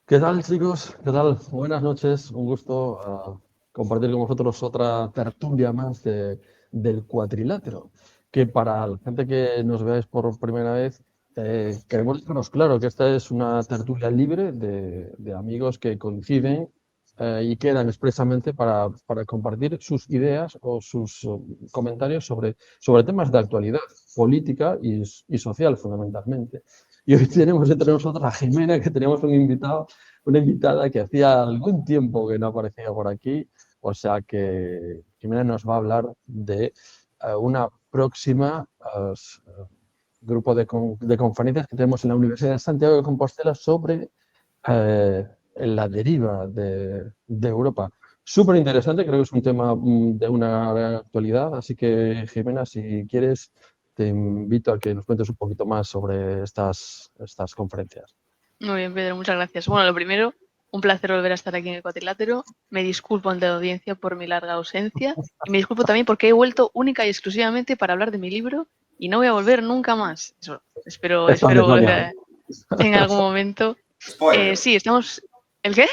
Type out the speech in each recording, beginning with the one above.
¿Qué tal, chicos? ¿Qué tal? Buenas noches. Un gusto compartir con vosotros otra tertulia más del cuadrilátero. Que para la gente que nos veáis por primera vez, queremos dejarnos claro que esta es una tertulia libre de amigos que coinciden y quedan expresamente para compartir sus ideas o sus comentarios sobre temas de actualidad política y social, fundamentalmente. Y hoy tenemos entre nosotros a Jimena, que teníamos una invitada que hacía algún tiempo que no aparecía por aquí, o sea que Jimena nos va a hablar de una próxima grupo de conferencias que tenemos en la Universidad de Santiago de Compostela sobre la deriva de Europa. Súper interesante, creo que es un tema de una gran actualidad, así que Jimena, si quieres, te invito a que nos cuentes un poquito más sobre estas conferencias. Muy bien, Pedro, muchas gracias. Bueno, lo primero, un placer volver a estar aquí en el cuadrilátero. Me disculpo ante la audiencia por mi larga ausencia y me disculpo también porque he vuelto única y exclusivamente para hablar de mi libro y no voy a volver nunca más. Eso, espero volver en algún momento. Spoiler. Sí, estamos... ¿El qué?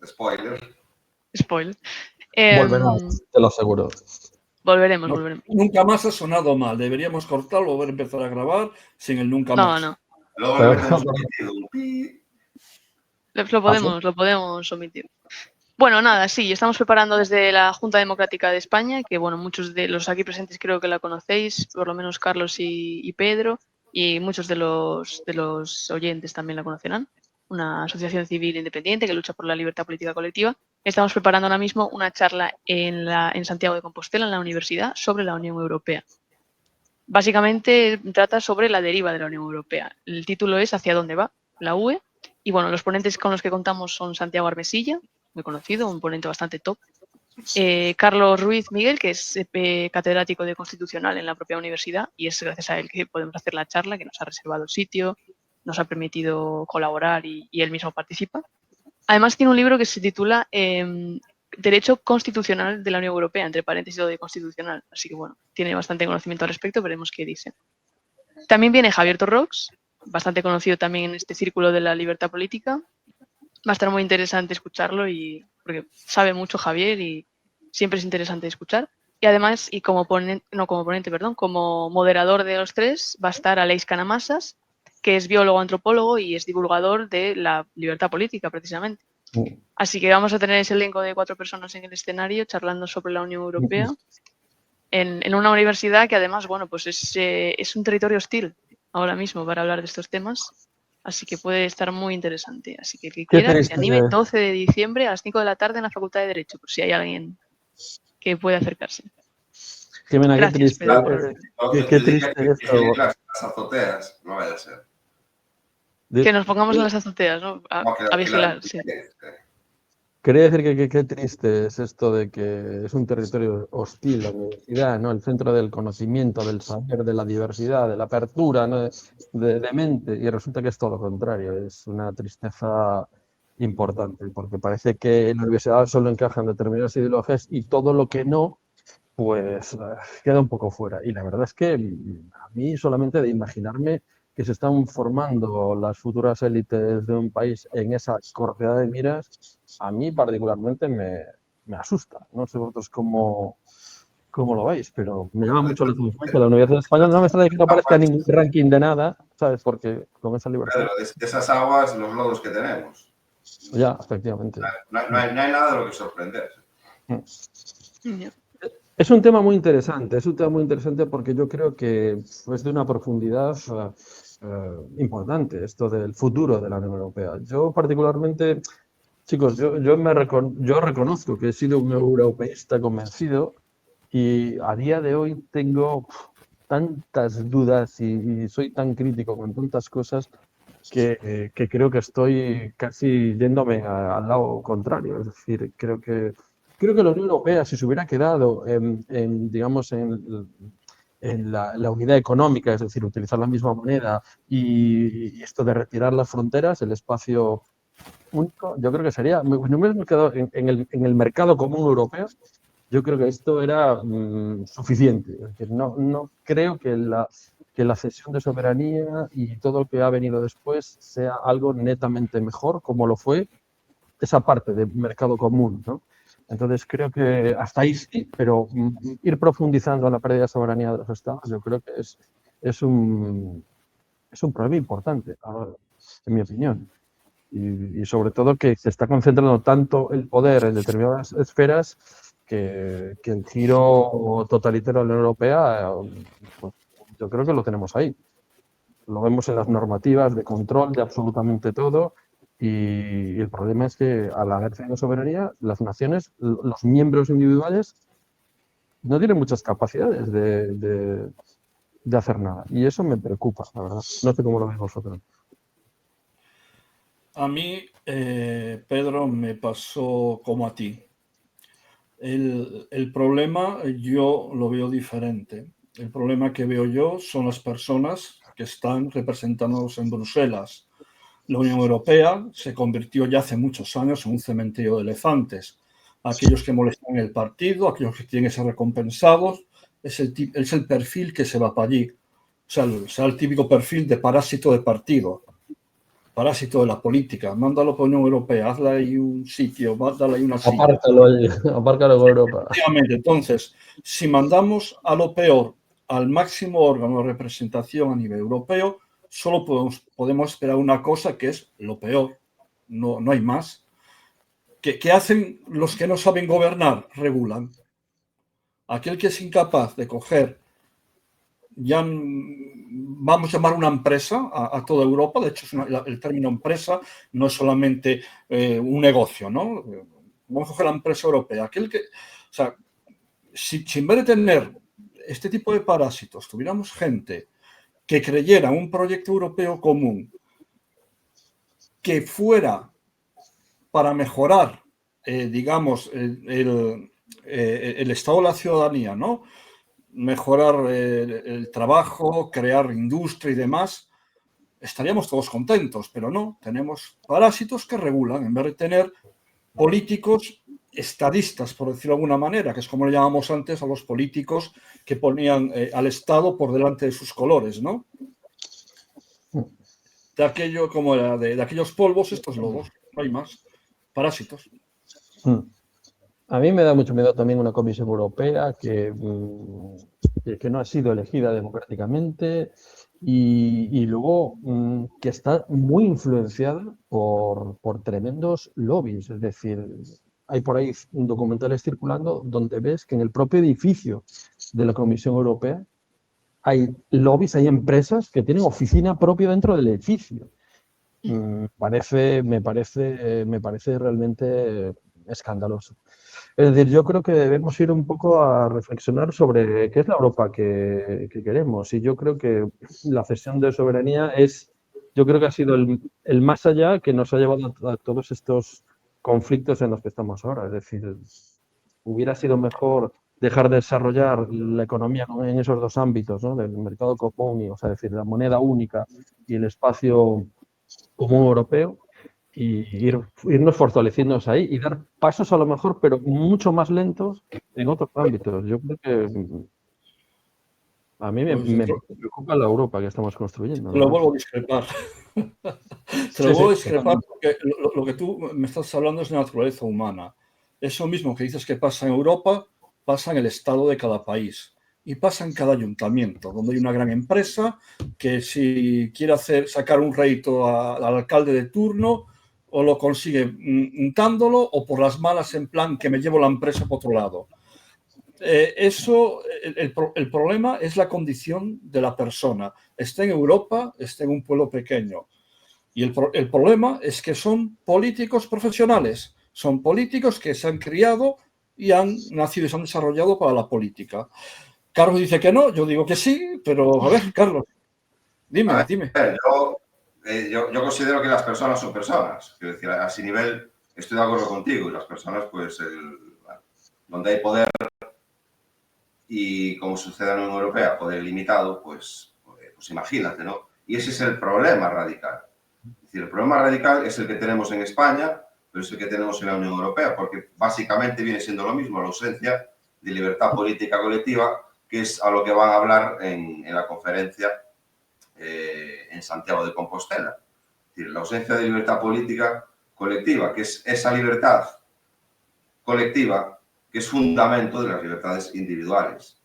Spoiler. Spoiler. Volverás, te lo aseguro. Volveremos. Nunca más ha sonado mal. Deberíamos cortarlo, volver a empezar a grabar sin el nunca más. No. Luego le metemos un pi. Lo podemos omitir. Bueno, nada, sí, estamos preparando desde la Junta Democrática de España, que bueno, muchos de los aquí presentes creo que la conocéis, por lo menos Carlos y Pedro, y muchos de los oyentes también la conocerán. Una asociación civil independiente que lucha por la libertad política colectiva. Estamos preparando ahora mismo una charla en Santiago de Compostela, en la universidad, sobre la Unión Europea. Básicamente trata sobre la deriva de la Unión Europea. El título es ¿Hacia dónde va la UE? Y bueno, los ponentes con los que contamos son Santiago Armesilla, muy conocido, un ponente bastante top. Carlos Ruiz Miguel, que es catedrático de Constitucional en la propia universidad, y es gracias a él que podemos hacer la charla, que nos ha reservado el sitio, nos ha permitido colaborar y él mismo participa. Además tiene un libro que se titula Derecho Constitucional de la Unión Europea, entre paréntesis lo de constitucional, así que bueno, tiene bastante conocimiento al respecto, veremos qué dice. También viene Javier Torrox, bastante conocido también en este círculo de la libertad política. Va a estar muy interesante escucharlo porque sabe mucho Javier y siempre es interesante escuchar. Y además, y como moderador de los tres, va a estar Aleix Canamasas, que es biólogo antropólogo y es divulgador de la libertad política, precisamente. Así que vamos a tener ese elenco de 4 personas en el escenario charlando sobre la Unión Europea en una universidad que además, bueno, pues es un territorio hostil ahora mismo para hablar de estos temas. Así que puede estar muy interesante. Así que el que quiera, que se anime, 12 de diciembre a las 5 de la tarde en la Facultad de Derecho, por si hay alguien que pueda acercarse. Jimena, gracias, qué triste. Pedro, Qué triste esto. Las azoteas, no vaya a ser. Que nos pongamos en las azoteas, ¿no? A vigilar, sí. Quería decir que qué triste es esto de que es un territorio hostil, la universidad, ¿no? El centro del conocimiento, del saber, de la diversidad, de la apertura, ¿no? de mente, y resulta que es todo lo contrario. Es una tristeza importante, porque parece que en la universidad solo encajan determinadas ideologías y todo lo que no, pues queda un poco fuera. Y la verdad es que a mí solamente de imaginarme que se están formando las futuras élites de un país en esa corredera de miras, a mí particularmente me asusta. No sé vosotros cómo lo veis, pero me llama mucho la atención que la Universidad Española no me está diciendo que no aparezca ningún ranking de nada, ¿sabes? Porque con esa libertad... Claro, esas aguas, los lodos que tenemos. Ya, efectivamente. No hay nada de lo que sorprenderse. Es un tema muy interesante, porque yo creo que es de una profundidad importante esto del futuro de la Unión Europea. Yo particularmente, chicos, yo reconozco que he sido un europeísta convencido y a día de hoy tengo tantas dudas y soy tan crítico con tantas cosas que creo que estoy casi yéndome al lado contrario. Es decir, creo que la Unión Europea, si se hubiera quedado digamos, en la unidad económica, es decir, utilizar la misma moneda y esto de retirar las fronteras, el espacio único, yo creo que sería, no me hemos quedado en el mercado común europeo, yo creo que esto era suficiente. Es decir, no creo que que la cesión de soberanía y todo lo que ha venido después sea algo netamente mejor, como lo fue esa parte de mercado común, ¿no? Entonces creo que hasta ahí sí, pero ir profundizando en la pérdida de soberanía de los estados, yo creo que es un problema importante, en mi opinión. Y sobre todo que se está concentrando tanto el poder en determinadas esferas que el giro totalitario de la Unión Europea, pues, yo creo que lo tenemos ahí. Lo vemos en las normativas de control de absolutamente todo. Y el problema es que al haber cedido soberanía, las naciones, los miembros individuales, no tienen muchas capacidades de hacer nada. Y eso me preocupa, la verdad. No sé cómo lo veis vosotros. A mí, Pedro, me pasó como a ti. El problema yo lo veo diferente. El problema que veo yo son las personas que están representados en Bruselas. La Unión Europea se convirtió ya hace muchos años en un cementerio de elefantes. Aquellos que molestan el partido, aquellos que tienen que ser recompensados, es el perfil que se va para allí. O sea, el típico perfil de parásito de partido, parásito de la política. Mándalo por Unión Europea, hazle ahí un sitio, dale ahí una silla. Apárcalo con Europa. Efectivamente. Entonces, si mandamos a lo peor al máximo órgano de representación a nivel europeo, solo podemos esperar una cosa, que es lo peor. No hay más. ¿Qué hacen los que no saben gobernar? Regulan. Aquel que es incapaz de coger, ya vamos a llamar una empresa a toda Europa. De hecho, el término empresa no es solamente un negocio, ¿no? Vamos a coger la empresa europea. Aquel que, o sea, si en vez de tener este tipo de parásitos, tuviéramos gente que creyera en un proyecto europeo común que fuera para mejorar, digamos, el estado de la ciudadanía, ¿no? Mejorar el trabajo, crear industria y demás, estaríamos todos contentos, pero no, tenemos parásitos que regulan, en vez de tener políticos estadistas, por decirlo de alguna manera, que es como le llamamos antes a los políticos que ponían al Estado por delante de sus colores, ¿no? De aquello, como era, de aquellos polvos, estos lodos, no hay más, parásitos. A mí me da mucho miedo también una Comisión Europea que no ha sido elegida democráticamente y luego que está muy influenciada por tremendos lobbies. Es decir, hay por ahí documentales circulando donde ves que en el propio edificio de la Comisión Europea hay lobbies, hay empresas que tienen oficina propia dentro del edificio. Me parece realmente escandaloso. Es decir, yo creo que debemos ir un poco a reflexionar sobre qué es la Europa que queremos. Y yo creo que la cesión de soberanía yo creo que ha sido el más allá que nos ha llevado a todos estos conflictos en los que estamos ahora. Es decir, hubiera sido mejor dejar de desarrollar la economía en esos dos ámbitos, ¿no? Del mercado común, o sea, decir, la moneda única y el espacio común europeo, y irnos fortaleciéndonos ahí y dar pasos a lo mejor, pero mucho más lentos en otros ámbitos. Yo creo que a mí me preocupa la Europa que estamos construyendo. Te lo vuelvo a discrepar. Te lo vuelvo a discrepar porque lo que tú me estás hablando es de naturaleza humana. Eso mismo que dices que pasa en Europa, pasa en el estado de cada país y pasa en cada ayuntamiento, donde hay una gran empresa que si quiere sacar un rédito al alcalde de turno, o lo consigue untándolo o por las malas, en plan que me llevo la empresa por otro lado. El problema es la condición de la persona. Esté en Europa, esté en un pueblo pequeño. Y el problema es que son políticos profesionales. Son políticos que se han criado y han nacido y se han desarrollado para la política. Carlos dice que no, yo digo que sí, pero a ver, Carlos, dime. Yo considero que las personas son personas. Quiero decir, a ese nivel estoy de acuerdo contigo. Y las personas, pues, donde hay poder y como sucede en la Unión Europea, poder limitado, pues imagínate, ¿no? Y ese es el problema radical. Es decir, el problema radical es el que tenemos en España, pero es el que tenemos en la Unión Europea, porque básicamente viene siendo lo mismo, la ausencia de libertad política colectiva, que es a lo que van a hablar en la conferencia en Santiago de Compostela. Es decir, la ausencia de libertad política colectiva, que es esa libertad colectiva que es fundamento de las libertades individuales.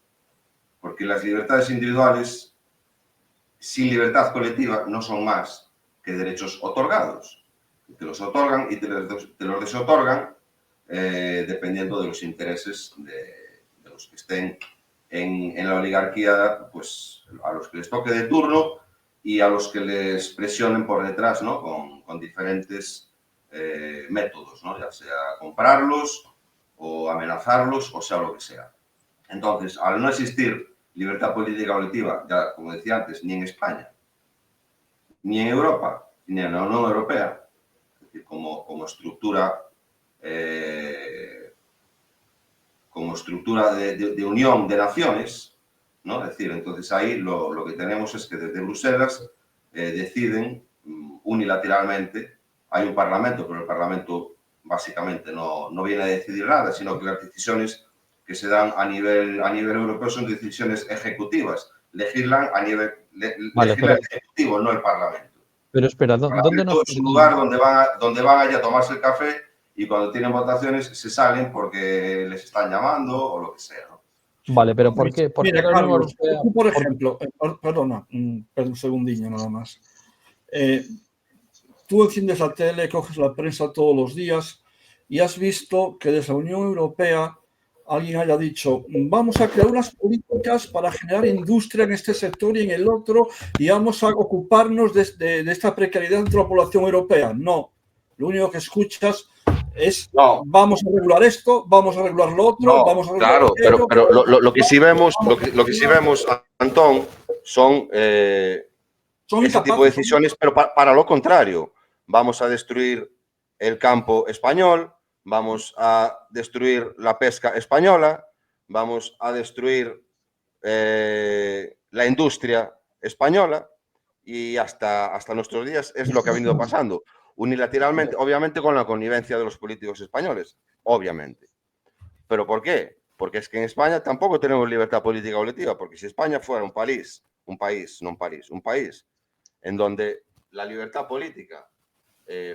Porque las libertades individuales, sin libertad colectiva, no son más que derechos otorgados. Te los otorgan y te los desotorgan dependiendo de los intereses de los que estén en la oligarquía, pues a los que les toque de turno y a los que les presionen por detrás, ¿no? Con diferentes métodos, ¿no? Ya sea comprarlos o amenazarlos, o sea lo que sea. Entonces, al no existir libertad política colectiva, ya como decía antes, ni en España, ni en Europa, ni en la Unión Europea, es decir, como estructura de unión de naciones, ¿no? Es decir, entonces ahí lo que tenemos es que desde Bruselas deciden unilateralmente, hay un parlamento, pero el parlamento básicamente no viene a decidir nada, sino que las decisiones que se dan a nivel europeo son decisiones ejecutivas, legislan a nivel ejecutivo, no el parlamento. Pero espera, ¿dónde nos... Es un lugar donde van allá a tomarse el café y cuando tienen votaciones se salen porque les están llamando o lo que sea, ¿no? Vale, pero ¿por qué? ¿Por qué Mira, Carlos, tú, por ejemplo, perdona, un segundillo nada más. Tú enciendes la tele, coges la prensa todos los días y has visto que desde la Unión Europea alguien haya dicho, vamos a crear unas políticas para generar industria en este sector y en el otro y vamos a ocuparnos de esta precariedad entre la población europea. No, lo único que escuchas es, vamos a regular esto, vamos a regular lo otro, vamos a regular aquello. Pero lo que sí vemos, lo que sí vemos, Antón, son ese tipo de decisiones, pero para lo contrario. Vamos a destruir el campo español, vamos a destruir la pesca española, vamos a destruir la industria española y hasta nuestros días es lo que ha venido pasando. Unilateralmente, obviamente con la connivencia de los políticos españoles, obviamente. ¿Pero por qué? Porque es que en España tampoco tenemos libertad política colectiva, porque si España fuera un país en donde la libertad política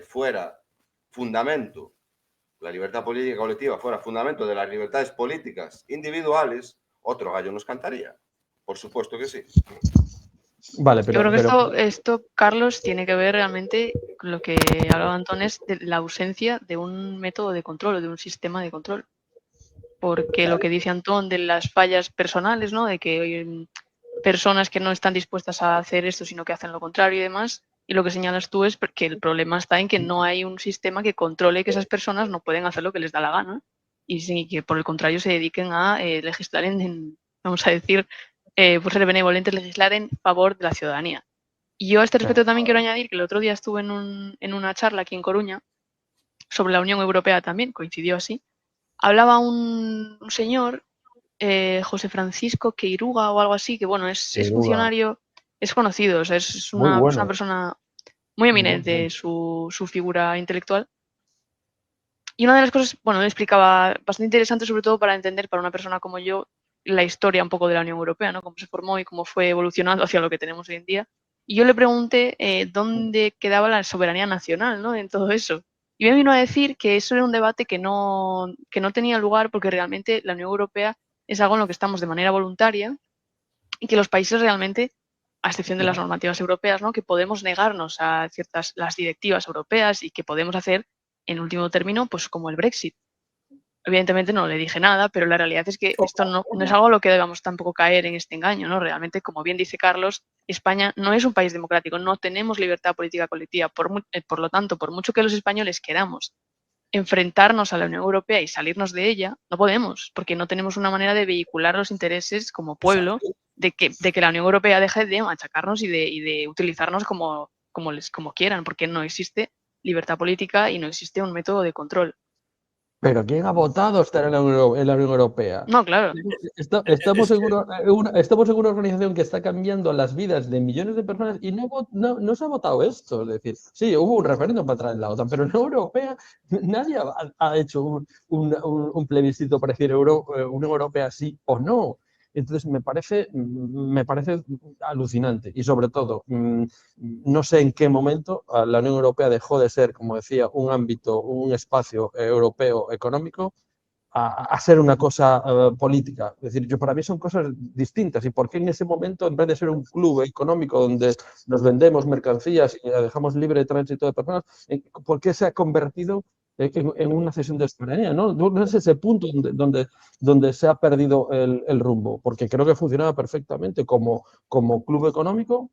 fuera fundamento, la libertad política colectiva fuera fundamento de las libertades políticas individuales, otro gallo nos cantaría. Por supuesto que sí. Vale, pero, yo creo que esto, Carlos, tiene que ver realmente con lo que hablaba Antones, de la ausencia de un método de control o de un sistema de control. Porque lo que dice Antón de las fallas personales, ¿no? De que hay personas que no están dispuestas a hacer esto, sino que hacen lo contrario y demás. Y lo que señalas tú es que el problema está en que no hay un sistema que controle que esas personas no pueden hacer lo que les da la gana y que por el contrario se dediquen a legislar vamos a decir, por ser benevolentes, legislar en favor de la ciudadanía. Y yo a este respecto también quiero añadir que el otro día estuve en una charla aquí en Coruña sobre la Unión Europea también, coincidió así. Hablaba un señor, José Francisco Queiruga o algo así, que bueno, es funcionario, es conocido, o sea, es una persona muy eminente, su figura intelectual. Y una de las cosas, bueno, le explicaba bastante interesante, sobre todo para entender para una persona como yo la historia un poco de la Unión Europea, ¿no? Cómo se formó y cómo fue evolucionando hacia lo que tenemos hoy en día. Y yo le pregunté dónde quedaba la soberanía nacional, ¿no? En todo eso. Y me vino a decir que eso era un debate que no tenía lugar porque realmente la Unión Europea es algo en lo que estamos de manera voluntaria y que los países realmente, a excepción de las normativas europeas, ¿no? Que podemos negarnos a las directivas europeas y que podemos hacer, en último término, pues como el Brexit. Evidentemente no le dije nada, pero la realidad es que esto no es algo a lo que debamos tampoco caer en este engaño, ¿no? Realmente, como bien dice Carlos, España no es un país democrático, no tenemos libertad política colectiva. Por lo tanto, por mucho que los españoles queramos enfrentarnos a la Unión Europea y salirnos de ella, no podemos, porque no tenemos una manera de vehicular los intereses como pueblo de que la Unión Europea deje de machacarnos y de utilizarnos como quieran, porque no existe libertad política y no existe un método de control. ¿Pero quién ha votado estar en la Unión Europea? No, claro. Estamos en una organización que está cambiando las vidas de millones de personas y no se ha votado esto. Es decir, sí, hubo un referéndum para entrar en la OTAN, pero en la Unión Europea nadie ha hecho un plebiscito para decir Unión Europea sí o no. Entonces me parece alucinante y sobre todo no sé en qué momento la Unión Europea dejó de ser, como decía, un ámbito, un espacio europeo económico a ser una cosa política. Es decir, para mí son cosas distintas. ¿Y por qué en ese momento, en vez de ser un club económico donde nos vendemos mercancías y dejamos libre tránsito de personas, por qué se ha convertido en una cesión de soberanía? No es ese punto donde se ha perdido el rumbo, porque creo que funcionaba perfectamente como club económico,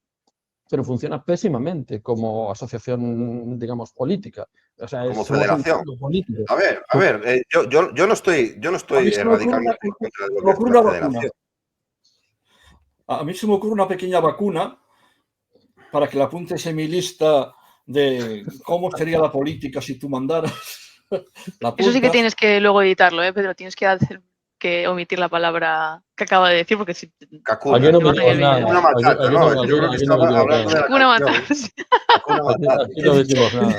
pero funciona pésimamente como asociación, digamos, política. O sea, como somos un federación. club político. A ver, yo no estoy radicalmente en contra de lo que es la federación. A mí se me ocurre una pequeña vacuna para que la apuntes en mi lista de cómo sería la política si tú mandaras. Eso sí que tienes que luego editarlo, Pedro. Tienes que omitir la palabra que acaba de decir porque si Cacuna. Aquí no te bajan el vídeo. Hakuna Matata, ¿no? Yo creo que estaba hablando de la Hakuna Matata. Hakuna Matata. Aquí no decimos nada.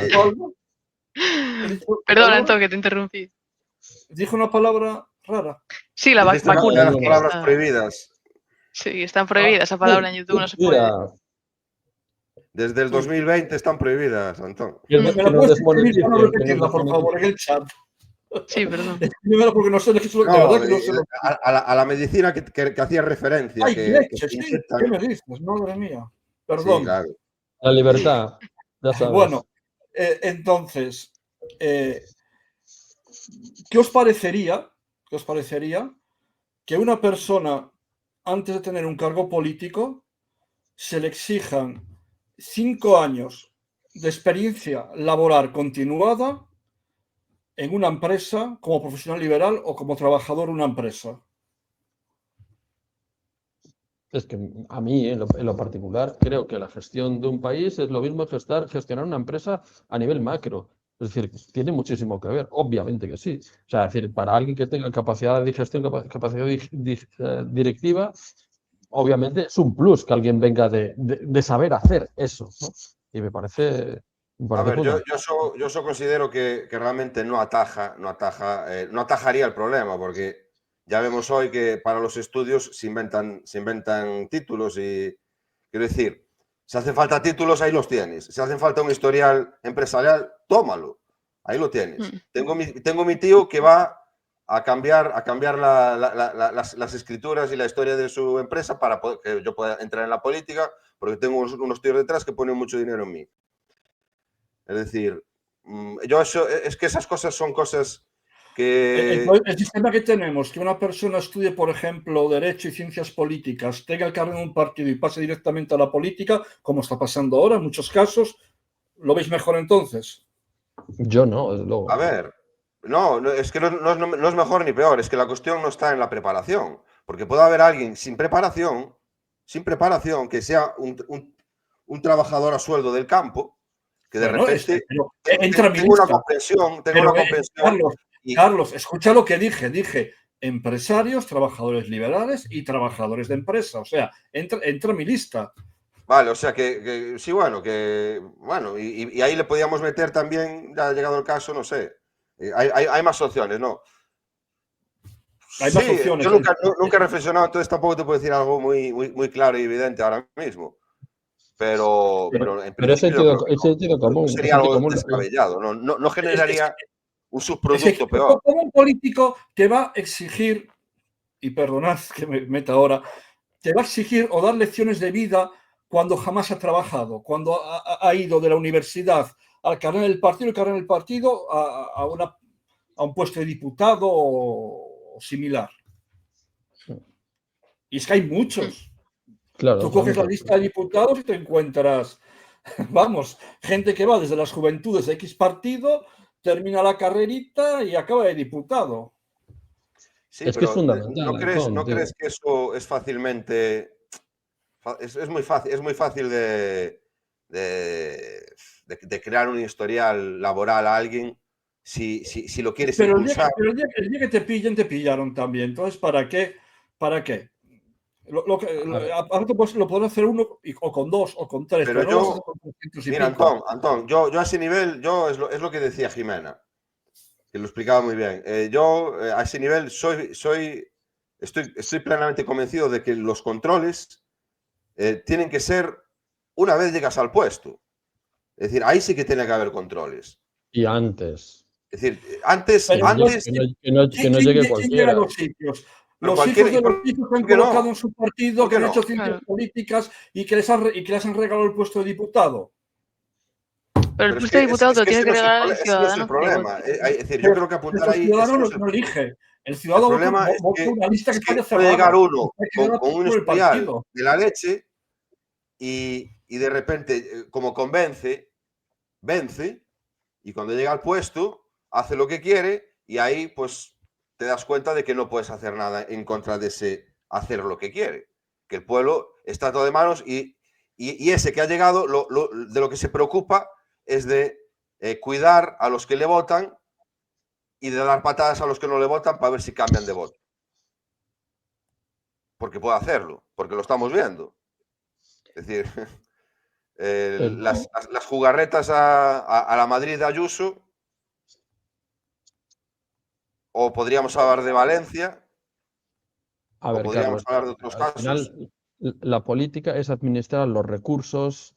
Perdona, Antón, que te interrumpí. Dijo una palabra rara. Sí, la Dijiste una vacuna. de las palabras prohibidas. Sí, están prohibidas. Esa palabra en YouTube no se puede. Desde el 2020 están prohibidas, Antón. ¿Me la puedes escribir para no repetirla, por favor, en el chat? Sí, perdón. Primero porque no sé de qué es lo que... No, verdad que no sé lo que... a la medicina que hacía referencia. ¡Ay, que leche! Sí, inyectan. ¿qué me dices? Madre mía. Perdón. Sí, claro. La libertad, ya sabes. Bueno, entonces, ¿qué os parecería que una persona, antes de tener un cargo político, se le exijan 5 años de experiencia laboral continuada en una empresa como profesional liberal o como trabajador en una empresa? Es que a mí, en lo particular, creo que la gestión de un país es lo mismo que gestionar una empresa a nivel macro. Es decir, tiene muchísimo que ver, obviamente que sí. O sea, es decir, para alguien que tenga capacidad de gestión, capacidad directiva, obviamente es un plus que alguien venga de saber hacer eso, ¿no? Y me parece A ver, yo fundamental. considero que realmente no atajaría el problema, porque ya vemos hoy que para los estudios se inventan títulos y, quiero decir, si hace falta títulos, ahí los tienes. Si hace falta un historial empresarial, tómalo, ahí lo tienes. Tengo mi tío que va a cambiar las escrituras y la historia de su empresa para que yo pueda entrar en la política, porque tengo unos tíos detrás que ponen mucho dinero en mí. Es decir, es que esas cosas son cosas que... El sistema que tenemos, que una persona estudie, por ejemplo, Derecho y Ciencias Políticas, tenga el cargo en un partido y pase directamente a la política, como está pasando ahora en muchos casos, ¿lo veis mejor entonces? Yo no, desde luego. A ver, no, es que no es mejor ni peor, es que la cuestión no está en la preparación, porque puede haber alguien sin preparación, que sea un trabajador a sueldo del campo, que de repente tengo una comprensión. Carlos, escucha lo que dije empresarios, trabajadores liberales y trabajadores de empresa, o sea, entra mi lista. Vale, o sea que sí, bueno, y ahí le podíamos meter también, ya ha llegado el caso, no sé, hay más opciones, ¿no? Hay más opciones. Yo nunca he reflexionado, entonces tampoco te puedo decir algo muy claro y evidente ahora mismo. Pero en principio es sentido común. Sería algo descabellado, no generaría un subproducto peor. Como un político te va a exigir, y perdonad que me meta ahora, te va a exigir o dar lecciones de vida cuando jamás ha trabajado, cuando ha ido de la universidad al carnet del partido, el carnet del partido a un puesto de diputado o similar. Y es que hay muchos. Claro, tú coges la lista de diputados y te encuentras, vamos, gente que va desde las juventudes de X partido, termina la carrerita y acaba de diputado. Sí, es que es fundamental. ¿No crees que eso es fácilmente... Es muy fácil de crear un historial laboral a alguien si lo quieres impulsar. Pero el día que te pillen, te pillaron también. Entonces, ¿para qué? Ahora lo podrás hacer uno o con 2 o con 3. Pero yo, mira, Antón, yo a ese nivel, es lo que decía Jimena, que lo explicaba muy bien. Yo a ese nivel soy estoy plenamente convencido de que los controles tienen que ser una vez llegas al puesto. Es decir, ahí sí que tiene que haber controles. Y antes. Es decir, antes... Que no llegue ¿Quién cualquiera. llega a los sitios? Pero Los hijos de los hijos que han colocado en su partido, que han hecho ciencias políticas y que les han regalado el puesto de diputado. Pero el puesto de diputado te lo tiene que regalar el ciudadano. Ese es el problema. Es decir, yo creo que apuntar ahí... El ciudadano no elige. El ciudadano vota una lista que está puede llegar uno con un historial de la leche y de repente, como convence, vence, y cuando llega al puesto, hace lo que quiere, y ahí pues te das cuenta de que no puedes hacer nada en contra de ese hacer lo que quiere. Que el pueblo está todo de manos y ese que ha llegado, de lo que se preocupa es de cuidar a los que le votan y de dar patadas a los que no le votan para ver si cambian de voto. Porque puede hacerlo, porque lo estamos viendo. Es decir, las jugarretas a la Madrid de Ayuso, o podríamos hablar de Valencia, A ver, o podríamos Carlos, hablar de otros casos. Final, la política es administrar los recursos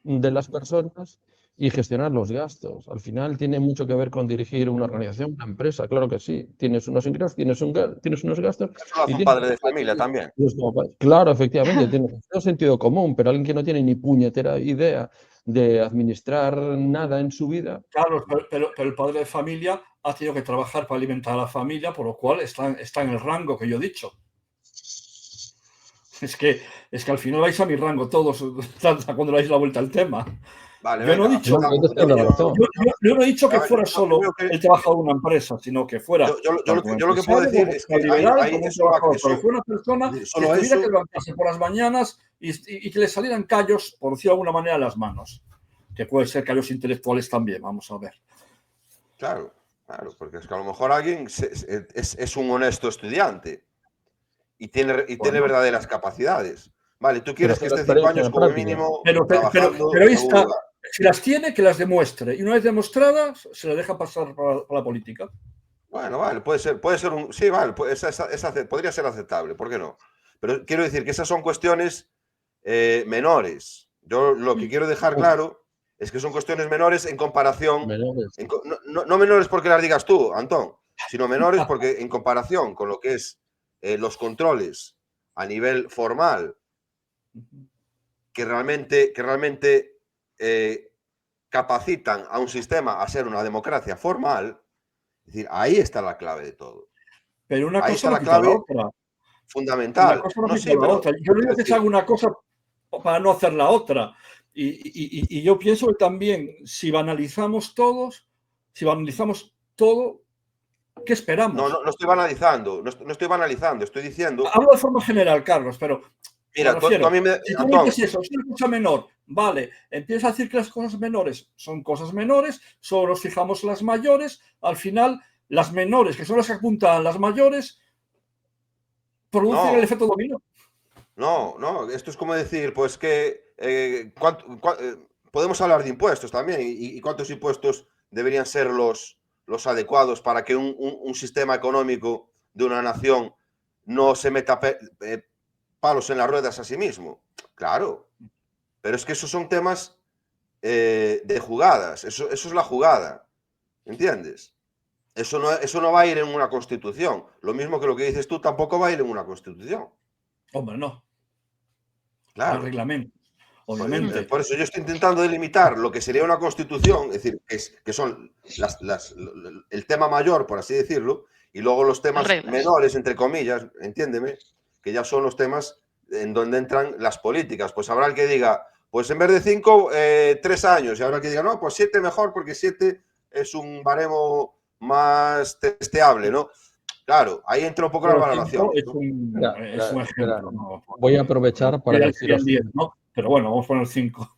de las personas y gestionar los gastos. Al final tiene mucho que ver con dirigir una organización, una empresa, claro que sí. Tienes unos ingresos, tienes unos gastos. Eso lo hace un padre de familia también. Claro, efectivamente, tiene sentido común, pero alguien que no tiene ni puñetera idea de administrar nada en su vida. Claro, pero el padre de familia ha tenido que trabajar para alimentar a la familia, por lo cual está en el rango que yo he dicho. Es que al final vais a mi rango todos cuando dais la vuelta al tema. Vale, yo no he dicho, yo no he dicho que fuera solo el trabajador de una empresa, sino que fuera. Yo lo que puedo decir es que fue una persona que tuviera que levantarse por las mañanas y que le salieran callos, por decirlo de alguna manera, a las manos. Que puede ser callos intelectuales también, vamos a ver. Claro, porque es que a lo mejor alguien es un honesto estudiante y tiene verdaderas capacidades. Vale, tú quieres que esté 5 años como mínimo trabajando. Pero ahí está. Si las tiene, que las demuestre. Y una vez demostradas, se le deja pasar para la política. Bueno, vale, puede ser un... Sí, vale, podría ser aceptable, ¿por qué no? Pero quiero decir que esas son cuestiones menores. Yo lo que quiero dejar claro es que son cuestiones menores en comparación... No menores porque las digas tú, Antón, sino menores porque en comparación con lo que es los controles a nivel formal que realmente capacitan a un sistema a ser una democracia formal, es decir, ahí está la clave de todo. Pero una ahí cosa está no la clave la otra. Fundamental. Una cosa no quita la otra. Yo no digo que se haga una cosa para no hacer la otra. Y yo pienso que también, si banalizamos todo, ¿qué esperamos? No estoy banalizando, no estoy banalizando, estoy diciendo... Hablo de forma general, Carlos, pero... Mira, tú a mí si tú dices eso, es una cosa menor, vale, empieza a decir que las cosas menores son cosas menores, solo nos fijamos en las mayores, al final las menores, que son las que apuntan las mayores, producen el efecto dominó. No, esto es como decir, pues que podemos hablar de impuestos también y cuántos impuestos deberían ser los adecuados para que un sistema económico de una nación no se meta palos en las ruedas a sí mismo. Claro, pero es que esos son temas de jugadas, eso es la jugada, ¿entiendes? Eso no va a ir en una constitución, lo mismo que lo que dices tú tampoco va a ir en una constitución. Hombre, no. Claro. Reglamento, obviamente. Por eso yo estoy intentando delimitar lo que sería una constitución, es decir, que son el tema mayor, por así decirlo, y luego los temas menores, entre comillas, entiéndeme, que ya son los temas en donde entran las políticas. Pues habrá el que diga, pues en vez de 5, 3 años, y habrá el que diga, no, pues 7 mejor, porque 7 es un baremo más testeable, ¿no? Claro, ahí entra un poco la valoración. Es un ejemplo. ¿No? Voy a aprovechar para deciros... 10, ¿no? Pero bueno, vamos a poner 5.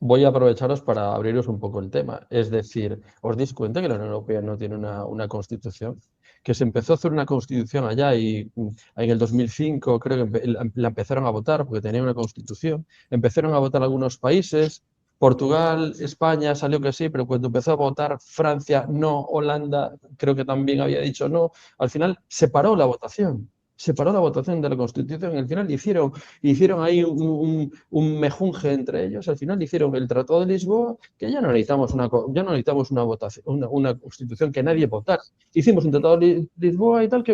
Voy a aprovecharos para abriros un poco el tema. Es decir, ¿os dais cuenta que la Unión Europea no tiene una constitución? Que se empezó a hacer una constitución allá y en el 2005 creo que la empezaron a votar porque tenía una constitución. Empezaron a votar algunos países. Portugal, España salió que sí, pero cuando empezó a votar Francia no, Holanda creo que también había dicho no. Al final se paró la votación. separó la votación de la Constitución. Al final hicieron ahí un mejunje entre ellos. Al final hicieron el Tratado de Lisboa, que ya no necesitamos una votación, una Constitución que nadie votara. Hicimos un Tratado de Lisboa y tal,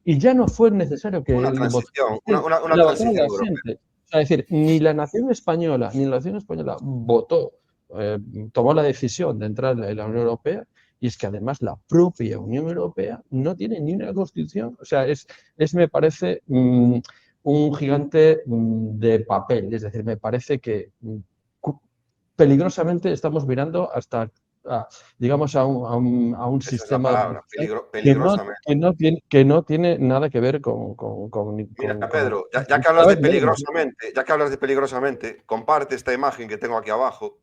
y ya no fue necesario que Una transición, una transición la europea. gente. O sea, es decir, ni la nación española votó, tomó la decisión de entrar en la Unión Europea, y es que además la propia Unión Europea no tiene ni una constitución. O sea, me parece un gigante de papel. Es decir, me parece que peligrosamente estamos mirando hasta, digamos, a un Esa es la sistema palabra, peligrosamente. que no tiene nada que ver con Mira, Pedro, ya que hablas de peligrosamente, comparte esta imagen que tengo aquí abajo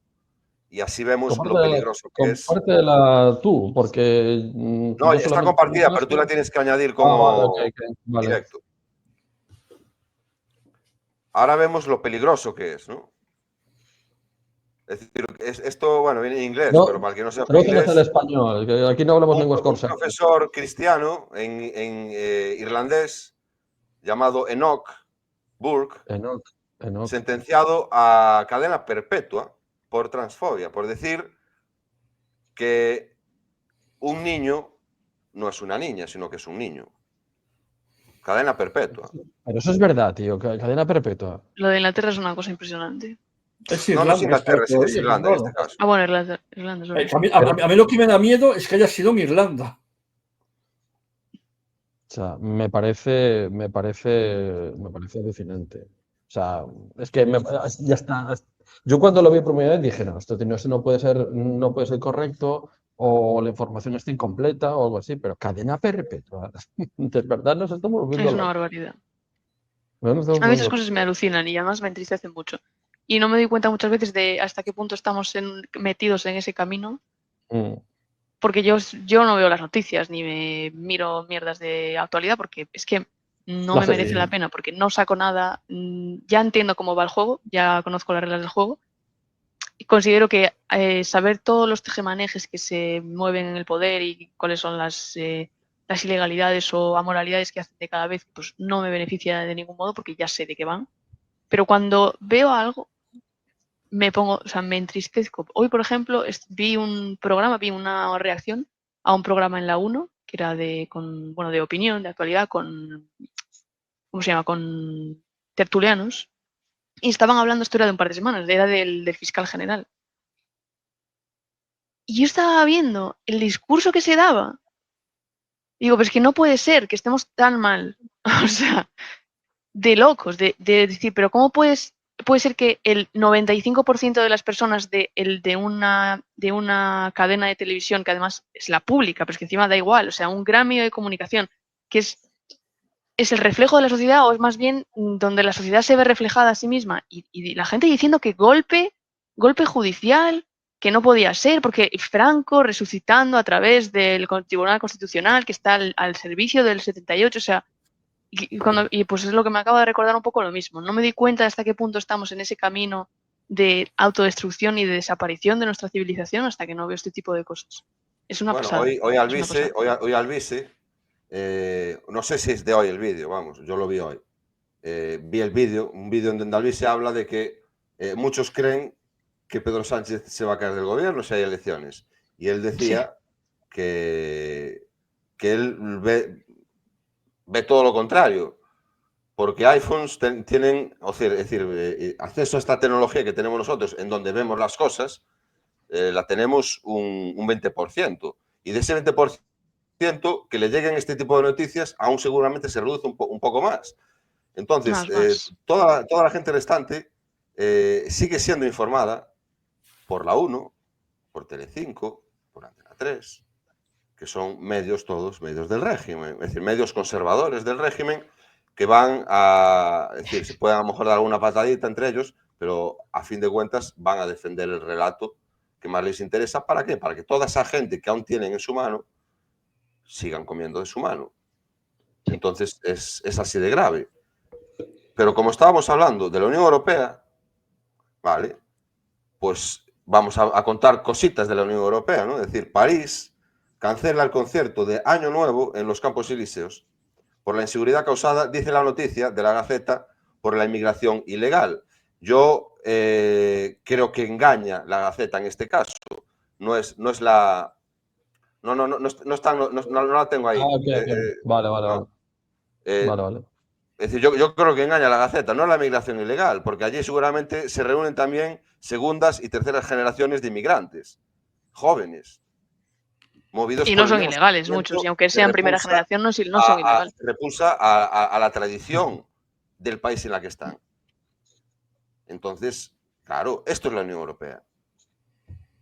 y así vemos lo peligroso que es. Compártela tú, porque No, yo está solamente compartida, pero tú la tienes que añadir vale, como vale. directo. Ahora vemos lo peligroso que es, ¿no? Es decir, esto, bueno, viene en inglés, No, pero para el que no sepa tradúcenos al inglés, español, que aquí no hablamos lenguas un corsas. profesor cristiano en irlandés llamado Enoch Burke, Enoch. sentenciado a cadena perpetua por transfobia, por decir que un niño no es una niña, sino que es un niño. Cadena perpetua. Pero eso es verdad, tío, cadena perpetua. Lo de Inglaterra es una cosa impresionante. Es No, no es Irlanda, Inglaterra, es todavía, Irlanda en claro. este caso. Ah, bueno, Irlanda es verdad. A mí lo que me da miedo es que haya sido en Irlanda. O sea, me parece alucinante. O sea, es que ya está. Yo cuando lo vi por primera vez dije, no, esto no puede ser correcto, o la información está incompleta o algo así, pero cadena perpetua. De verdad nos estamos volviendo Es una locos. barbaridad. No nos estamos A mí esas volviendo cosas me alucinan y además me entristecen mucho. Y no me doy cuenta muchas veces de hasta qué punto estamos metidos en ese camino, locos. porque yo no veo las noticias ni me miro mierdas de actualidad porque es que no Lo me haces merece bien. la pena, porque no saco nada. Ya entiendo cómo va el juego, ya conozco las reglas del juego y considero que saber todos los tejemanejes que se mueven en el poder y cuáles son las ilegalidades o amoralidades que hacen de cada vez, pues no me beneficia de ningún modo porque ya sé de qué van. Pero cuando veo algo, me pongo, o sea, me entristezco. Hoy, por ejemplo, vi una reacción a un programa en la 1, que era de opinión, de actualidad, ¿cómo se llama? Con tertulianos, y estaban hablando, esto era de un par de semanas, era del fiscal general. Y yo estaba viendo el discurso que se daba. Digo, pues que no puede ser que estemos tan mal. O sea, de locos, de decir, pero ¿cómo puede ser que el 95% de las personas de una cadena de televisión, que además es la pública, pero es que encima da igual, o sea, un gran medio de comunicación, que es el reflejo de la sociedad, o es más bien donde la sociedad se ve reflejada a sí misma, y la gente diciendo que golpe judicial, que no podía ser, porque Franco resucitando a través del Tribunal Constitucional, que está al servicio del 78, o sea, y pues es lo que me acaba de recordar un poco lo mismo. No me di cuenta hasta qué punto estamos en ese camino de autodestrucción y de desaparición de nuestra civilización hasta que no veo este tipo de cosas. Es una pasada. Hoy Alvise, no sé si es de hoy el vídeo, vamos, yo lo vi hoy. Vi el vídeo, un vídeo en donde Alvise habla de que muchos creen que Pedro Sánchez se va a caer del gobierno si hay elecciones. Y él decía que él ve todo lo contrario, porque iPhones tienen, es decir, acceso a esta tecnología que tenemos nosotros, en donde vemos las cosas, la tenemos un 20%. Y de ese 20% que le lleguen este tipo de noticias, aún seguramente se reduce un poco más. Entonces, toda la gente restante sigue siendo informada por la 1, por Telecinco, por Antena 3, que son todos medios del régimen, es decir, medios conservadores del régimen que van a, es decir, se pueden a lo mejor dar alguna patadita entre ellos, pero a fin de cuentas van a defender el relato que más les interesa. ¿Para qué? Para que toda esa gente que aún tienen en su mano sigan comiendo de su mano. Entonces, es así de grave. Pero como estábamos hablando de la Unión Europea, ¿vale? Pues vamos a contar cositas de la Unión Europea, ¿no? Es decir, París cancela el concierto de Año Nuevo en los Campos Elíseos por la inseguridad causada, dice la noticia de la Gaceta, por la inmigración ilegal. Yo creo que engaña la Gaceta en este caso. No la tengo ahí. Vale. Es decir, yo creo que engaña la Gaceta, no la migración ilegal, porque allí seguramente se reúnen también segundas y terceras generaciones de inmigrantes, jóvenes, movidos y no son ilegales muchos, y aunque sean primera generación, no son ilegales. Repulsa a la tradición del país en la que están. Entonces, claro, esto es la Unión Europea.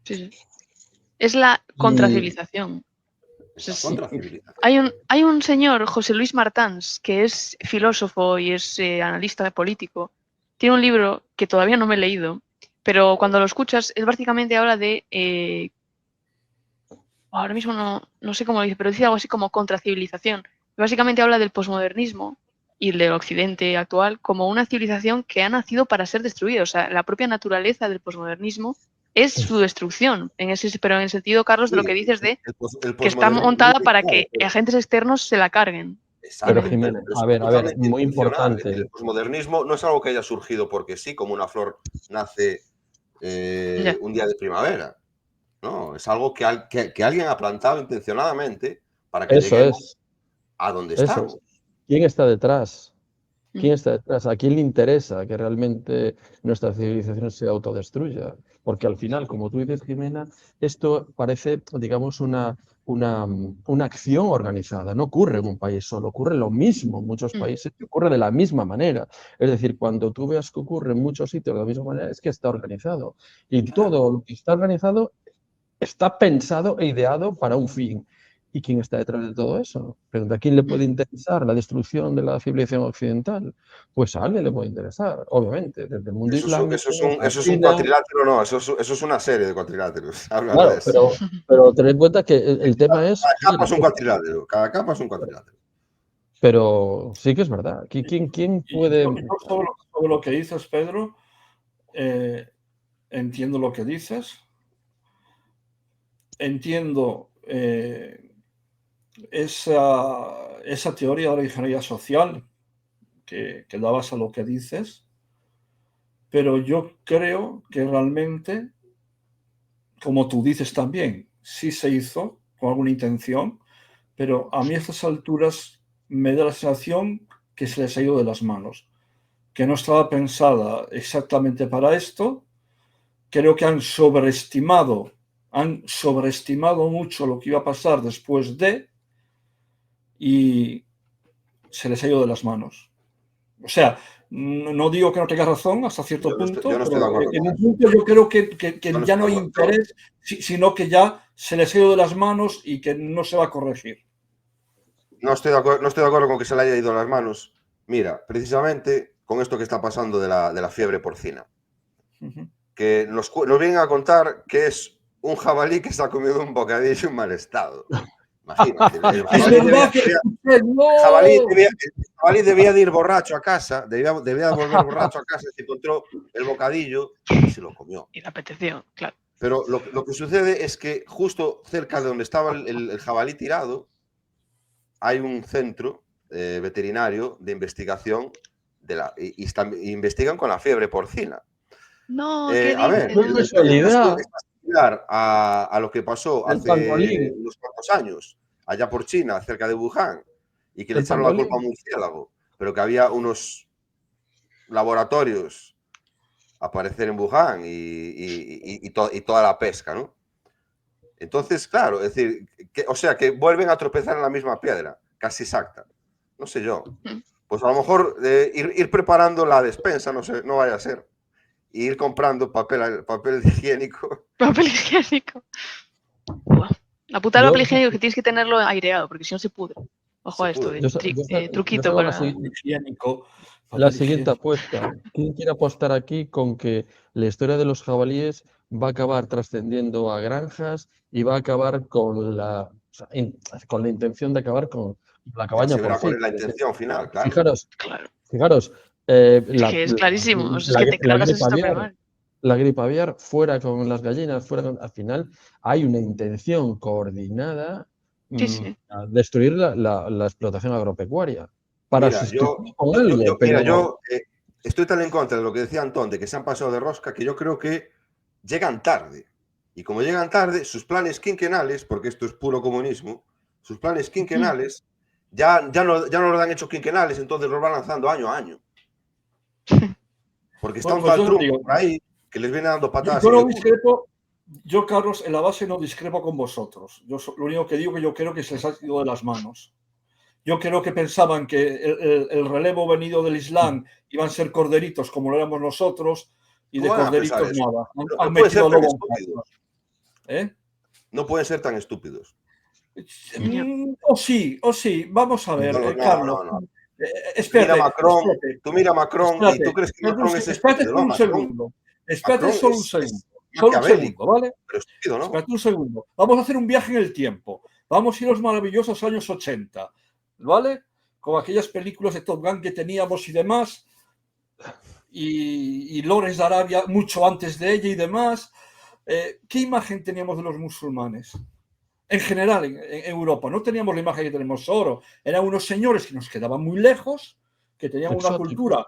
Sí. Es la contracivilización. Hay un señor, José Luis Martans, que es filósofo y es analista político. Tiene un libro que todavía no me he leído, pero cuando lo escuchas, él básicamente habla de... ahora mismo no sé cómo lo dice, pero dice algo así como contracivilización. Básicamente habla del posmodernismo y del occidente actual como una civilización que ha nacido para ser destruida. O sea, la propia naturaleza del posmodernismo es su destrucción, pero en el sentido, Carlos, de lo que dices de que está montada para que agentes externos se la carguen. Pero Jiménez, a ver, muy importante. El posmodernismo no es algo que haya surgido porque sí, como una flor nace un día de primavera. No, es algo que alguien ha plantado intencionadamente para que lleguemos a donde estamos. ¿Quién está detrás? ¿Quién está detrás? ¿A quién le interesa que realmente nuestra civilización se autodestruya? Porque al final, como tú dices, Jimena, esto parece, digamos, una acción organizada. No ocurre en un país solo, ocurre lo mismo en muchos países y ocurre de la misma manera. Es decir, cuando tú veas que ocurre en muchos sitios de la misma manera, es que está organizado. Y todo lo que está organizado está pensado e ideado para un fin. ¿Y quién está detrás de todo eso? ¿A quién le puede interesar la destrucción de la civilización occidental? Pues a alguien le puede interesar, obviamente, desde el mundo islámico. Eso es un cuatrilátero, no, eso es una serie de cuatriláteros. Claro, pero ten en cuenta que el tema es... Cada capa es un cuatrilátero, cada capa es un cuatrilátero. Pero sí que es verdad. ¿Quién puede...? Sobre lo que dices, Pedro, entiendo lo que dices. Entiendo esa teoría de la ingeniería social que dabas a lo que dices, pero yo creo que realmente, como tú dices también, sí se hizo con alguna intención, pero a mí a estas alturas me da la sensación que se les ha ido de las manos, que no estaba pensada exactamente para esto. Creo que han sobreestimado mucho lo que iba a pasar después de, y se les ha ido de las manos. O sea, no digo que no tenga razón hasta cierto punto, pero en un punto yo creo que ya no hay interés, sino que ya se les ha ido de las manos y que no se va a corregir. No estoy de acuerdo con que se le haya ido de las manos. Mira, precisamente con esto que está pasando de la fiebre porcina, que nos vienen a contar que es un jabalí que se ha comido un bocadillo en mal estado. Imagínate. El jabalí debía de ir borracho a casa, debía de volver borracho a casa, se encontró el bocadillo y se lo comió. Y le apeteció, claro. Pero lo que sucede es que justo cerca de donde estaba el jabalí tirado hay un centro veterinario de investigación y investigan con la fiebre porcina. No, a ver, es similar a lo que pasó hace unos cuantos años, allá por China, cerca de Wuhan, y que le echaron la culpa a un murciélago, pero que había unos laboratorios a aparecer en Wuhan y toda la pesca, ¿no? Entonces, claro, es decir, que vuelven a tropezar en la misma piedra, casi exacta. No sé yo. Pues a lo mejor ir preparando la despensa, no vaya a ser. Y ir comprando papel higiénico. Papel higiénico. La puta del papel higiénico es que tienes que tenerlo aireado, porque si no se pudre. Ojo a esto, truquito para... La siguiente apuesta. ¿Quién quiere apostar aquí con que la historia de los jabalíes va a acabar trascendiendo a granjas y va a acabar con la intención de acabar con la cabaña porcina? ¿Cuál es la intención final? Claro. Fijaros. Es clarísimo. Es que te cargas el sistema primario. La gripe aviar, fuera con las gallinas, al final hay una intención coordinada a destruir la explotación agropecuaria para Mira, sustituir con algo. Yo estoy tan en contra de lo que decía Antón, de que se han pasado de rosca, que yo creo que llegan tarde. Y como llegan tarde, sus planes quinquenales, porque esto es puro comunismo, sus planes quinquenales ya no los han hecho quinquenales, entonces los van lanzando año a año. Porque está un tal Trump por ahí que les viene dando patadas. Yo, Carlos, en la base no discrepo con vosotros. Yo lo único que digo que yo creo que se les ha ido de las manos. Yo creo que pensaban que el relevo venido del Islam iban a ser corderitos como lo éramos nosotros, y de corderitos nada. Han metido lobo. No pueden ser tan estúpidos. O sí. Vamos a ver, Carlos. Espérate, tú mira a Macron y tú crees que Macron es estúpido. Espérate solo un segundo, ¿vale? Pero estúpido, ¿no? Espérate un segundo. Vamos a hacer un viaje en el tiempo. Vamos a ir a los maravillosos años 80, ¿vale? Con aquellas películas de Top Gun que teníamos y demás. Y Lawrence de Arabia mucho antes de ella y demás. ¿Qué imagen teníamos de los musulmanes? En general, en Europa, no teníamos la imagen que tenemos ahora. Eran unos señores que nos quedaban muy lejos, que tenían una cultura,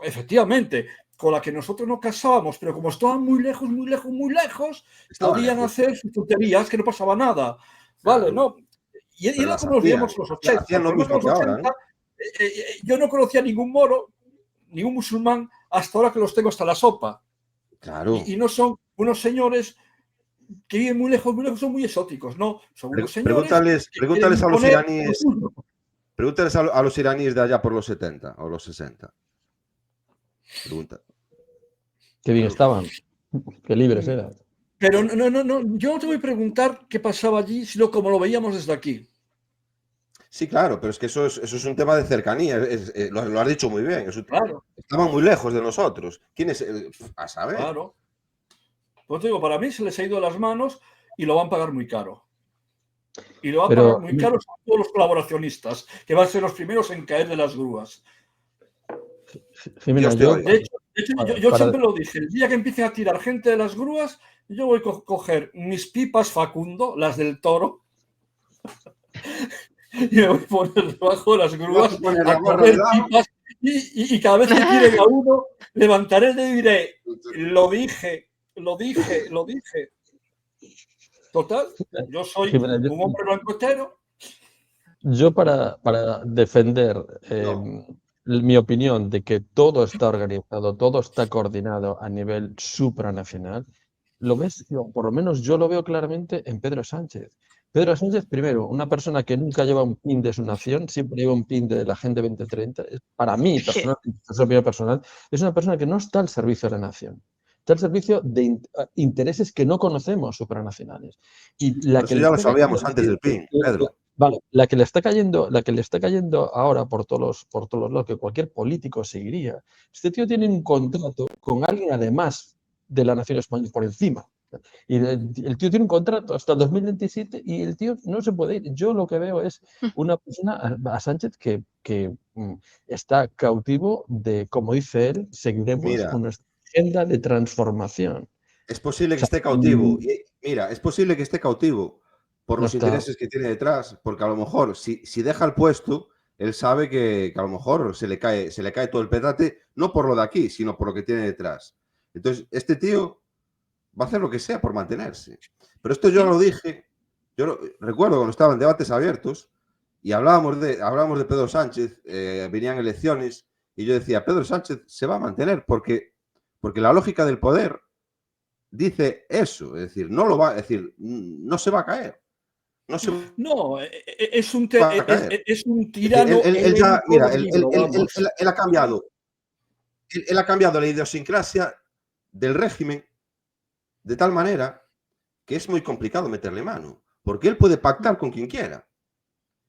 efectivamente, con la que nosotros no casábamos, pero como estaban muy lejos, podían hacer sus tonterías, que no pasaba nada. Vale, ¿no? Y era como los veíamos los 80. Yo no conocía ningún moro, ningún musulmán, hasta ahora que los tengo hasta la sopa. Claro. Y no son unos señores que viven muy lejos, son muy exóticos, ¿no? Son unos señores pregúntales a los iraníes. Pregúntales a los iraníes de allá por los 70 o los 60. Pregunta. Qué bien estaban. Qué libres eran. Pero no, yo no te voy a preguntar qué pasaba allí, sino como lo veíamos desde aquí. Sí, claro, pero es que eso es un tema de cercanía. Lo has dicho muy bien. Claro. Estaban muy lejos de nosotros. ¿Quién es? A saber. Claro. Pues digo, para mí se les ha ido de las manos y lo van a pagar muy caro. Y lo van a pagar muy caro a todos los colaboracionistas, que van a ser los primeros en caer de las grúas. De hecho, yo siempre lo dije, el día que empiecen a tirar gente de las grúas, yo voy a coger mis pipas Facundo, las del Toro, y me voy a poner debajo de las grúas a correr pipas, y cada vez que tiren a uno, levantaré el dedo y diré, lo dije. Total, yo soy un hombre blanco. Yo para defender mi opinión de que todo está organizado, todo está coordinado a nivel supranacional, lo ves, por lo menos yo lo veo claramente en Pedro Sánchez. Pedro Sánchez, primero, una persona que nunca lleva un pin de su nación, siempre lleva un pin de la Agenda 2030. Para mí, personal, es una persona que no está al servicio de la nación. Está al servicio de intereses que no conocemos supranacionales. Y la que ya lo sabíamos antes del PIN, Pedro. Vale, la que le está cayendo ahora por todos los lados, que cualquier político seguiría. Este tío tiene un contrato con alguien además de la nación española por encima. Y el tío tiene un contrato hasta el 2027 y el tío no se puede ir. Yo lo que veo es una persona, a Sánchez, que está cautivo de, como dice él, seguiremos con nuestra agenda de transformación. Es posible que esté cautivo. Mira, es posible que esté cautivo por los intereses que tiene detrás, porque a lo mejor si deja el puesto, él sabe que a lo mejor se le cae todo el petate, no por lo de aquí, sino por lo que tiene detrás. Entonces, este tío va a hacer lo que sea por mantenerse. Pero esto yo lo dije, recuerdo cuando estaban debates abiertos y hablábamos de Pedro Sánchez, venían elecciones y yo decía, Pedro Sánchez se va a mantener porque la lógica del poder dice eso, es decir, no se va a caer. No, es un tirano. Él ha cambiado la idiosincrasia del régimen de tal manera que es muy complicado meterle mano, porque él puede pactar con quien quiera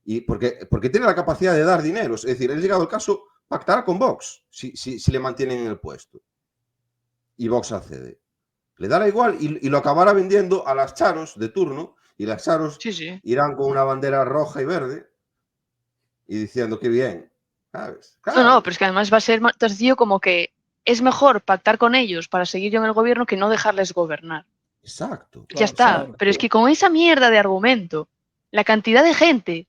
y porque tiene la capacidad de dar dinero. Es decir, él, llegado el caso, pactará con Vox si le mantienen en el puesto y Vox accede. Le dará igual y lo acabará vendiendo a las charos de turno y las charos irán con una bandera roja y verde y diciendo que bien, ¿sabes? Claro. No, pero es que además va a ser más sencillo, como que es mejor pactar con ellos para seguir yo en el gobierno que no dejarles gobernar. Exacto. Ya está. Pero es que con esa mierda de argumento la cantidad de gente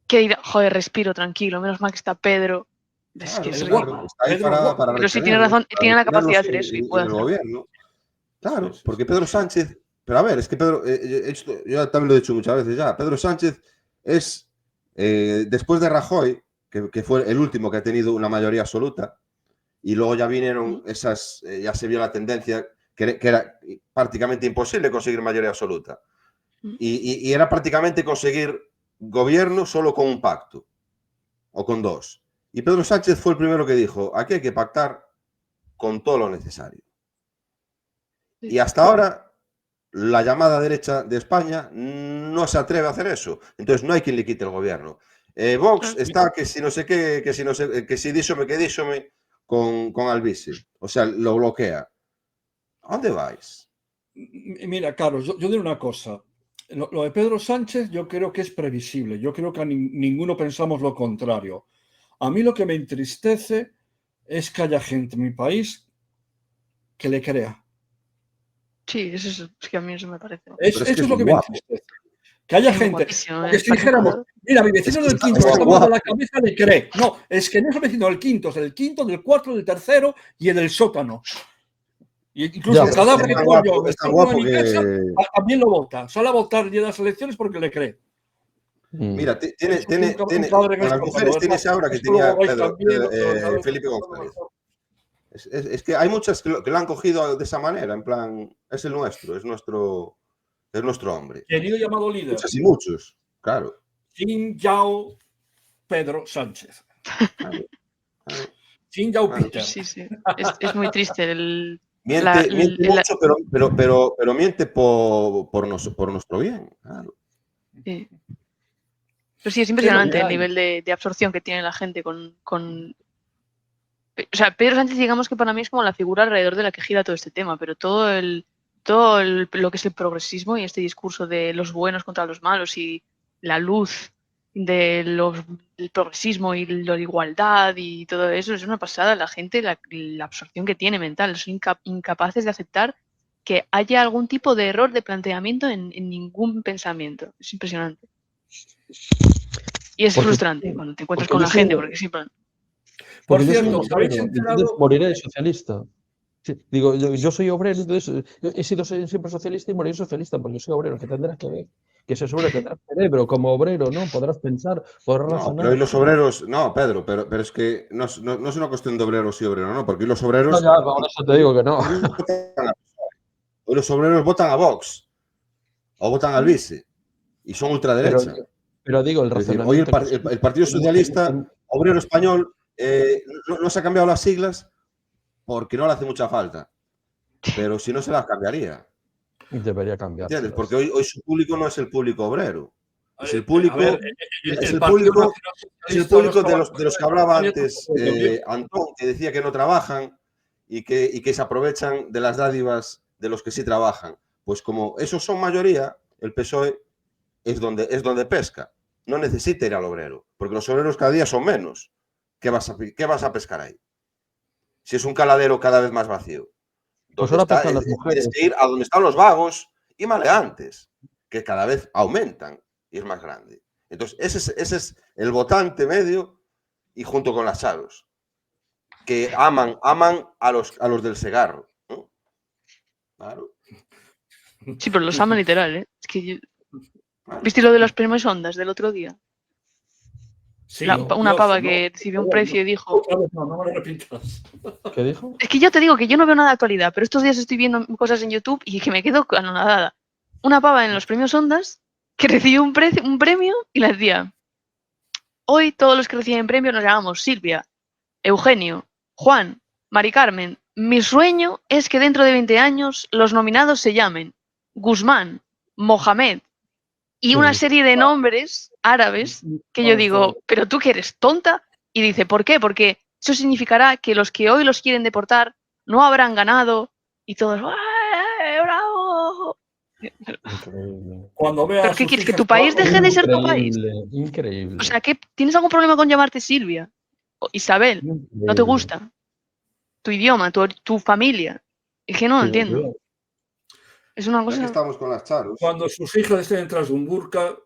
que dirá, joder, respiro tranquilo, menos mal que está Pedro. Es que es ridículo. Está ahí para pero sí tiene razón, tiene la capacidad de hacer eso y puede el hacerlo. gobierno. Claro, porque Pedro Sánchez, pero a ver, es que Pedro, yo también lo he dicho muchas veces ya, Pedro Sánchez es, después de Rajoy, que fue el último que ha tenido una mayoría absoluta, y luego ya vinieron esas, ya se vio la tendencia que era prácticamente imposible conseguir mayoría absoluta. Y era prácticamente conseguir gobierno solo con un pacto, o con dos. Y Pedro Sánchez fue el primero que dijo, aquí hay que pactar con todo lo necesario. Y hasta ahora, la llamada derecha de España no se atreve a hacer eso. Entonces no hay quien le quite el gobierno. Vox está que si no sé qué, que si no sé, que si díxome, que díxome con Albici. O sea, lo bloquea. ¿A dónde vais? Mira, Carlos, yo diré una cosa. Lo de Pedro Sánchez yo creo que es previsible. Yo creo que ninguno pensamos lo contrario. A mí lo que me entristece es que haya gente en mi país que le crea. Sí, es que a mí eso me parece. Eso es lo que me entristece. Que haya gente que si dijéramos, mira, mi vecino del quinto que está mal de la cabeza le cree. No, es que no es el vecino del quinto, es el quinto, del cuarto, del tercero y el del sótano. Y incluso el cadáver que tengo yo en mi casa también lo vota. Sale a votar el día de las elecciones porque le cree. Mira, tiene con las mujeres tiene esa aura que tenía Felipe González. Es que hay muchas que lo han cogido de esa manera, en plan, es el nuestro, es nuestro hombre. Querido llamado líder. Muchos y muchos, claro. Xin Yao Pedro Sánchez. Xin Yao Peter. Sí. Es muy triste Miente mucho, pero miente por nuestro bien. Claro. Sí. Pero sí, es impresionante el nivel de absorción que tiene la gente con... O sea, Pedro Sánchez, digamos que para mí es como la figura alrededor de la que gira todo este tema, pero todo lo que es el progresismo y este discurso de los buenos contra los malos y la luz del progresismo y la igualdad y todo eso, es una pasada. La gente, la absorción que tiene mental, son incapaces de aceptar que haya algún tipo de error de planteamiento en ningún pensamiento. Es impresionante. Y es frustrante cuando te encuentras con la gente, porque siempre... Por cierto, ¿habéis enterado? Moriré socialista. Sí, digo, yo soy obrero, entonces he sido siempre socialista y moriré socialista, porque yo soy obrero, que tendrás que ver, que ese sobre tendrás cerebro como obrero, ¿no? Podrás pensar, podrás razonar. Pero hoy los obreros, no, Pedro, pero es que no es una cuestión de obreros y obreros, ¿no? Porque hoy los obreros... No, ya, por eso te digo que no. Hoy los obreros votan a Vox o votan al Albici y son ultraderecha. Pero digo, el razonamiento... Hoy el Partido Socialista Obrero Español no se ha cambiado las siglas porque no le hace mucha falta. Pero si no, se las cambiaría. Debería cambiar. ¿Entiendes? Porque hoy su público no es el público obrero. Es el público, el público de los que hablaba antes Antón, que decía que no trabajan y que se aprovechan de las dádivas de los que sí trabajan. Pues como esos son mayoría, el PSOE es donde pesca. No necesita ir al obrero, porque los obreros cada día son menos. ¿Qué vas a pescar ahí? Si es un caladero cada vez más vacío. Pues ahora pescan las mujeres. Tienes que ir a donde están los vagos y maleantes, que cada vez aumentan y es más grande. Entonces, ese es el votante medio y junto con las charos, que aman a los del Segarro, ¿no? Claro. Sí, pero los aman literal, ¿eh? Es que ¿viste lo de las primeras ondas del otro día? Sí, una pava que recibió un precio y dijo... No me lo repitas. ¿Qué dijo? Es que yo te digo que yo no veo nada de actualidad, pero estos días estoy viendo cosas en YouTube y que me quedo anonadada. Una pava en los premios Ondas que recibió un premio y la decía: hoy todos los que reciben premios nos llamamos Silvia, Eugenio, Juan, Mari Carmen. Mi sueño es que dentro de 20 años los nominados se llamen Guzmán, Mohamed y una serie de nombres árabes que yo digo, pero tú que eres tonta. Y dice, ¿por qué? Porque eso significará que los que hoy los quieren deportar no habrán ganado y todos, ¡bravo! Increíble. Cuando veas ¿Pero qué quieres? ¿Que tu país deje de ser tu país? Increíble. O sea, ¿tienes algún problema con llamarte Silvia? O Isabel, ¿no te gusta? Tu idioma, tu familia. Es que no lo entiendo. Es una cosa... Aquí estamos con las charos. Cuando sus hijas estén detrás de un burka,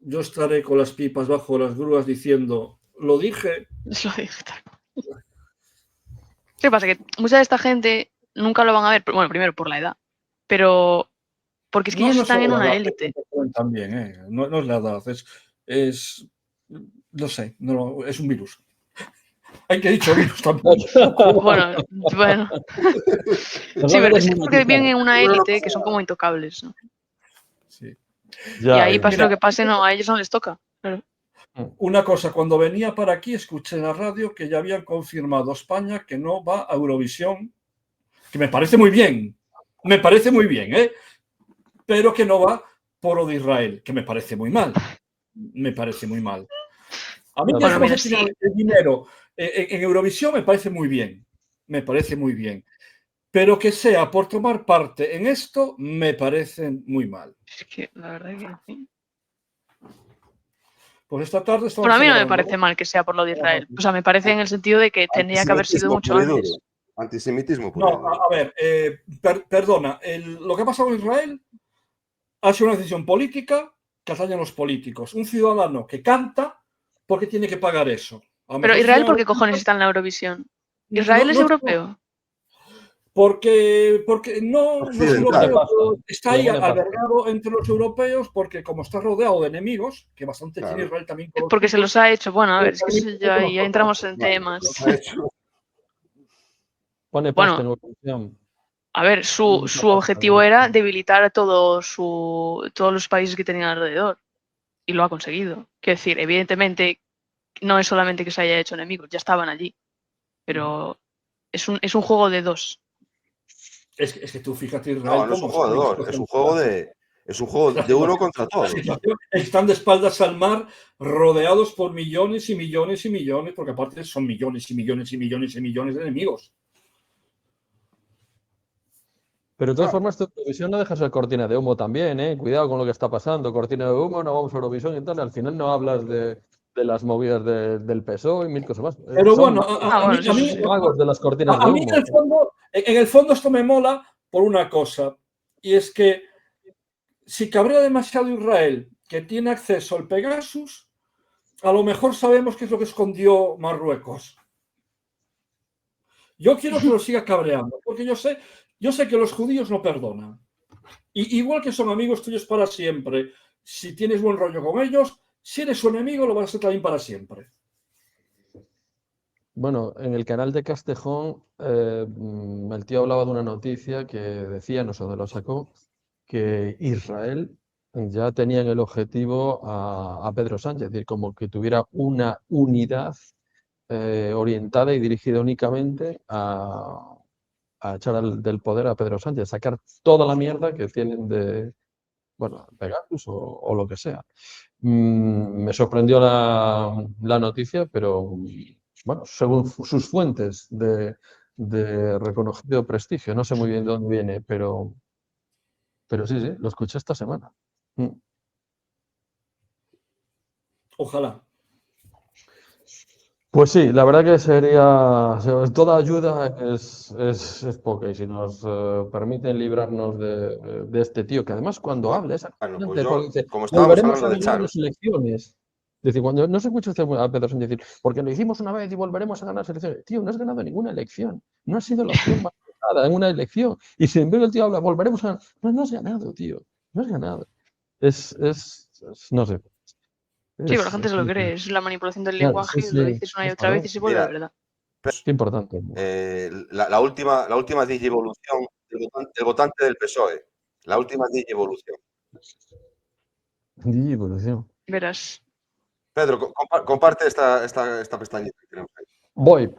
yo estaré con las pipas bajo las grúas diciendo, lo dije. Lo dije. ¿Qué pasa? Que mucha de esta gente nunca lo van a ver, bueno, primero por la edad, pero porque es que ellos están en una élite. También, no es la edad, es no sé, es un virus. Hay que dicho virus también. Bueno. Sí, pero es porque viven en una élite que son como intocables, ¿no? Sí. Y ahí pase lo que pase, no, a ellos no les toca. Claro. Una cosa, cuando venía para aquí escuché en la radio que ya habían confirmado España que no va a Eurovisión, que me parece muy bien, pero que no va por lo de Israel, que me parece muy mal. A mí el dinero en Eurovisión me parece muy bien, pero que sea por tomar parte en esto me parece muy mal. Es que la verdad que sí. Pues esta tarde Bueno, a mí no me parece mal que sea por lo de Israel. O sea, me parece en el sentido de que tendría que haber sido mucho antes. Antisemitismo. No, a ver, perdona, lo que ha pasado en Israel ha sido una decisión política que atañen los políticos. Un ciudadano que canta, ¿por qué tiene que pagar eso? Pero Israel, ¿por qué cojones está en la Eurovisión? ¿Israel es europeo? Porque no es europeo, está ahí albergado entre los europeos porque como está rodeado de enemigos, que bastante tiene Israel también. Porque se los ha hecho. Bueno, a ver, es que ya entramos en temas. Pone pasta en Eurovisión. A ver, su objetivo era debilitar a todos los países que tenían alrededor. Y lo ha conseguido. Quiero decir, evidentemente, no es solamente que se haya hecho enemigos, ya estaban allí. Pero es un juego de dos. Es que tú fíjate, Israel. No, no es un juego de dos, es un juego de uno contra todos. Están de espaldas al mar, rodeados por millones y millones y millones, porque aparte son millones y millones y millones y millones de enemigos. Pero de todas formas, Eurovisión no deja ser cortina de humo también, ¿eh? Cuidado con lo que está pasando. Cortina de humo, no vamos a Eurovisión y tal. Al final no hablas de las movidas del PSOE y mil cosas más. Pero bueno, a mí de las cortinas de humo. En el fondo esto me mola por una cosa, y es que si cabrea demasiado Israel, que tiene acceso al Pegasus, a lo mejor sabemos qué es lo que escondió Marruecos. Yo quiero que lo siga cabreando, porque yo sé que los judíos no perdonan. Y igual que son amigos tuyos para siempre, si tienes buen rollo con ellos, si eres su enemigo, lo vas a ser también para siempre. Bueno, en el canal de Castejón, el tío hablaba de una noticia que decía, no sé dónde lo sacó, que Israel ya tenía en el objetivo a Pedro Sánchez, es decir, como que tuviera una unidad orientada y dirigida únicamente a echar del poder a Pedro Sánchez, sacar toda la mierda que tienen de, bueno, Pegasus o lo que sea. Me sorprendió la noticia, pero bueno, según sus fuentes de reconocido prestigio, no sé muy bien de dónde viene, pero sí, lo escuché esta semana. Ojalá. Pues sí, la verdad que sería, toda ayuda es poca y si nos permiten librarnos de este tío, que además cuando habla es dice, como estábamos hablando de Charo, las elecciones. Es decir, cuando no se escucha a Pedro Sánchez decir, porque lo hicimos una vez y volveremos a ganar las elecciones. Tío, no has ganado ninguna elección. No has sido la opción más votada en una elección. Y si en vez el tío habla, volveremos a ganar. No has ganado, tío. No has ganado. No sé. Sí, pero la gente se lo cree, es la manipulación del lenguaje, lo dices una y otra vez y se vuelve de verdad. Es importante. La última digievolución del votante del PSOE. La última digievolución. Digievolución. Verás. Pedro, comparte esta pestañita que tenemos ahí. Voy.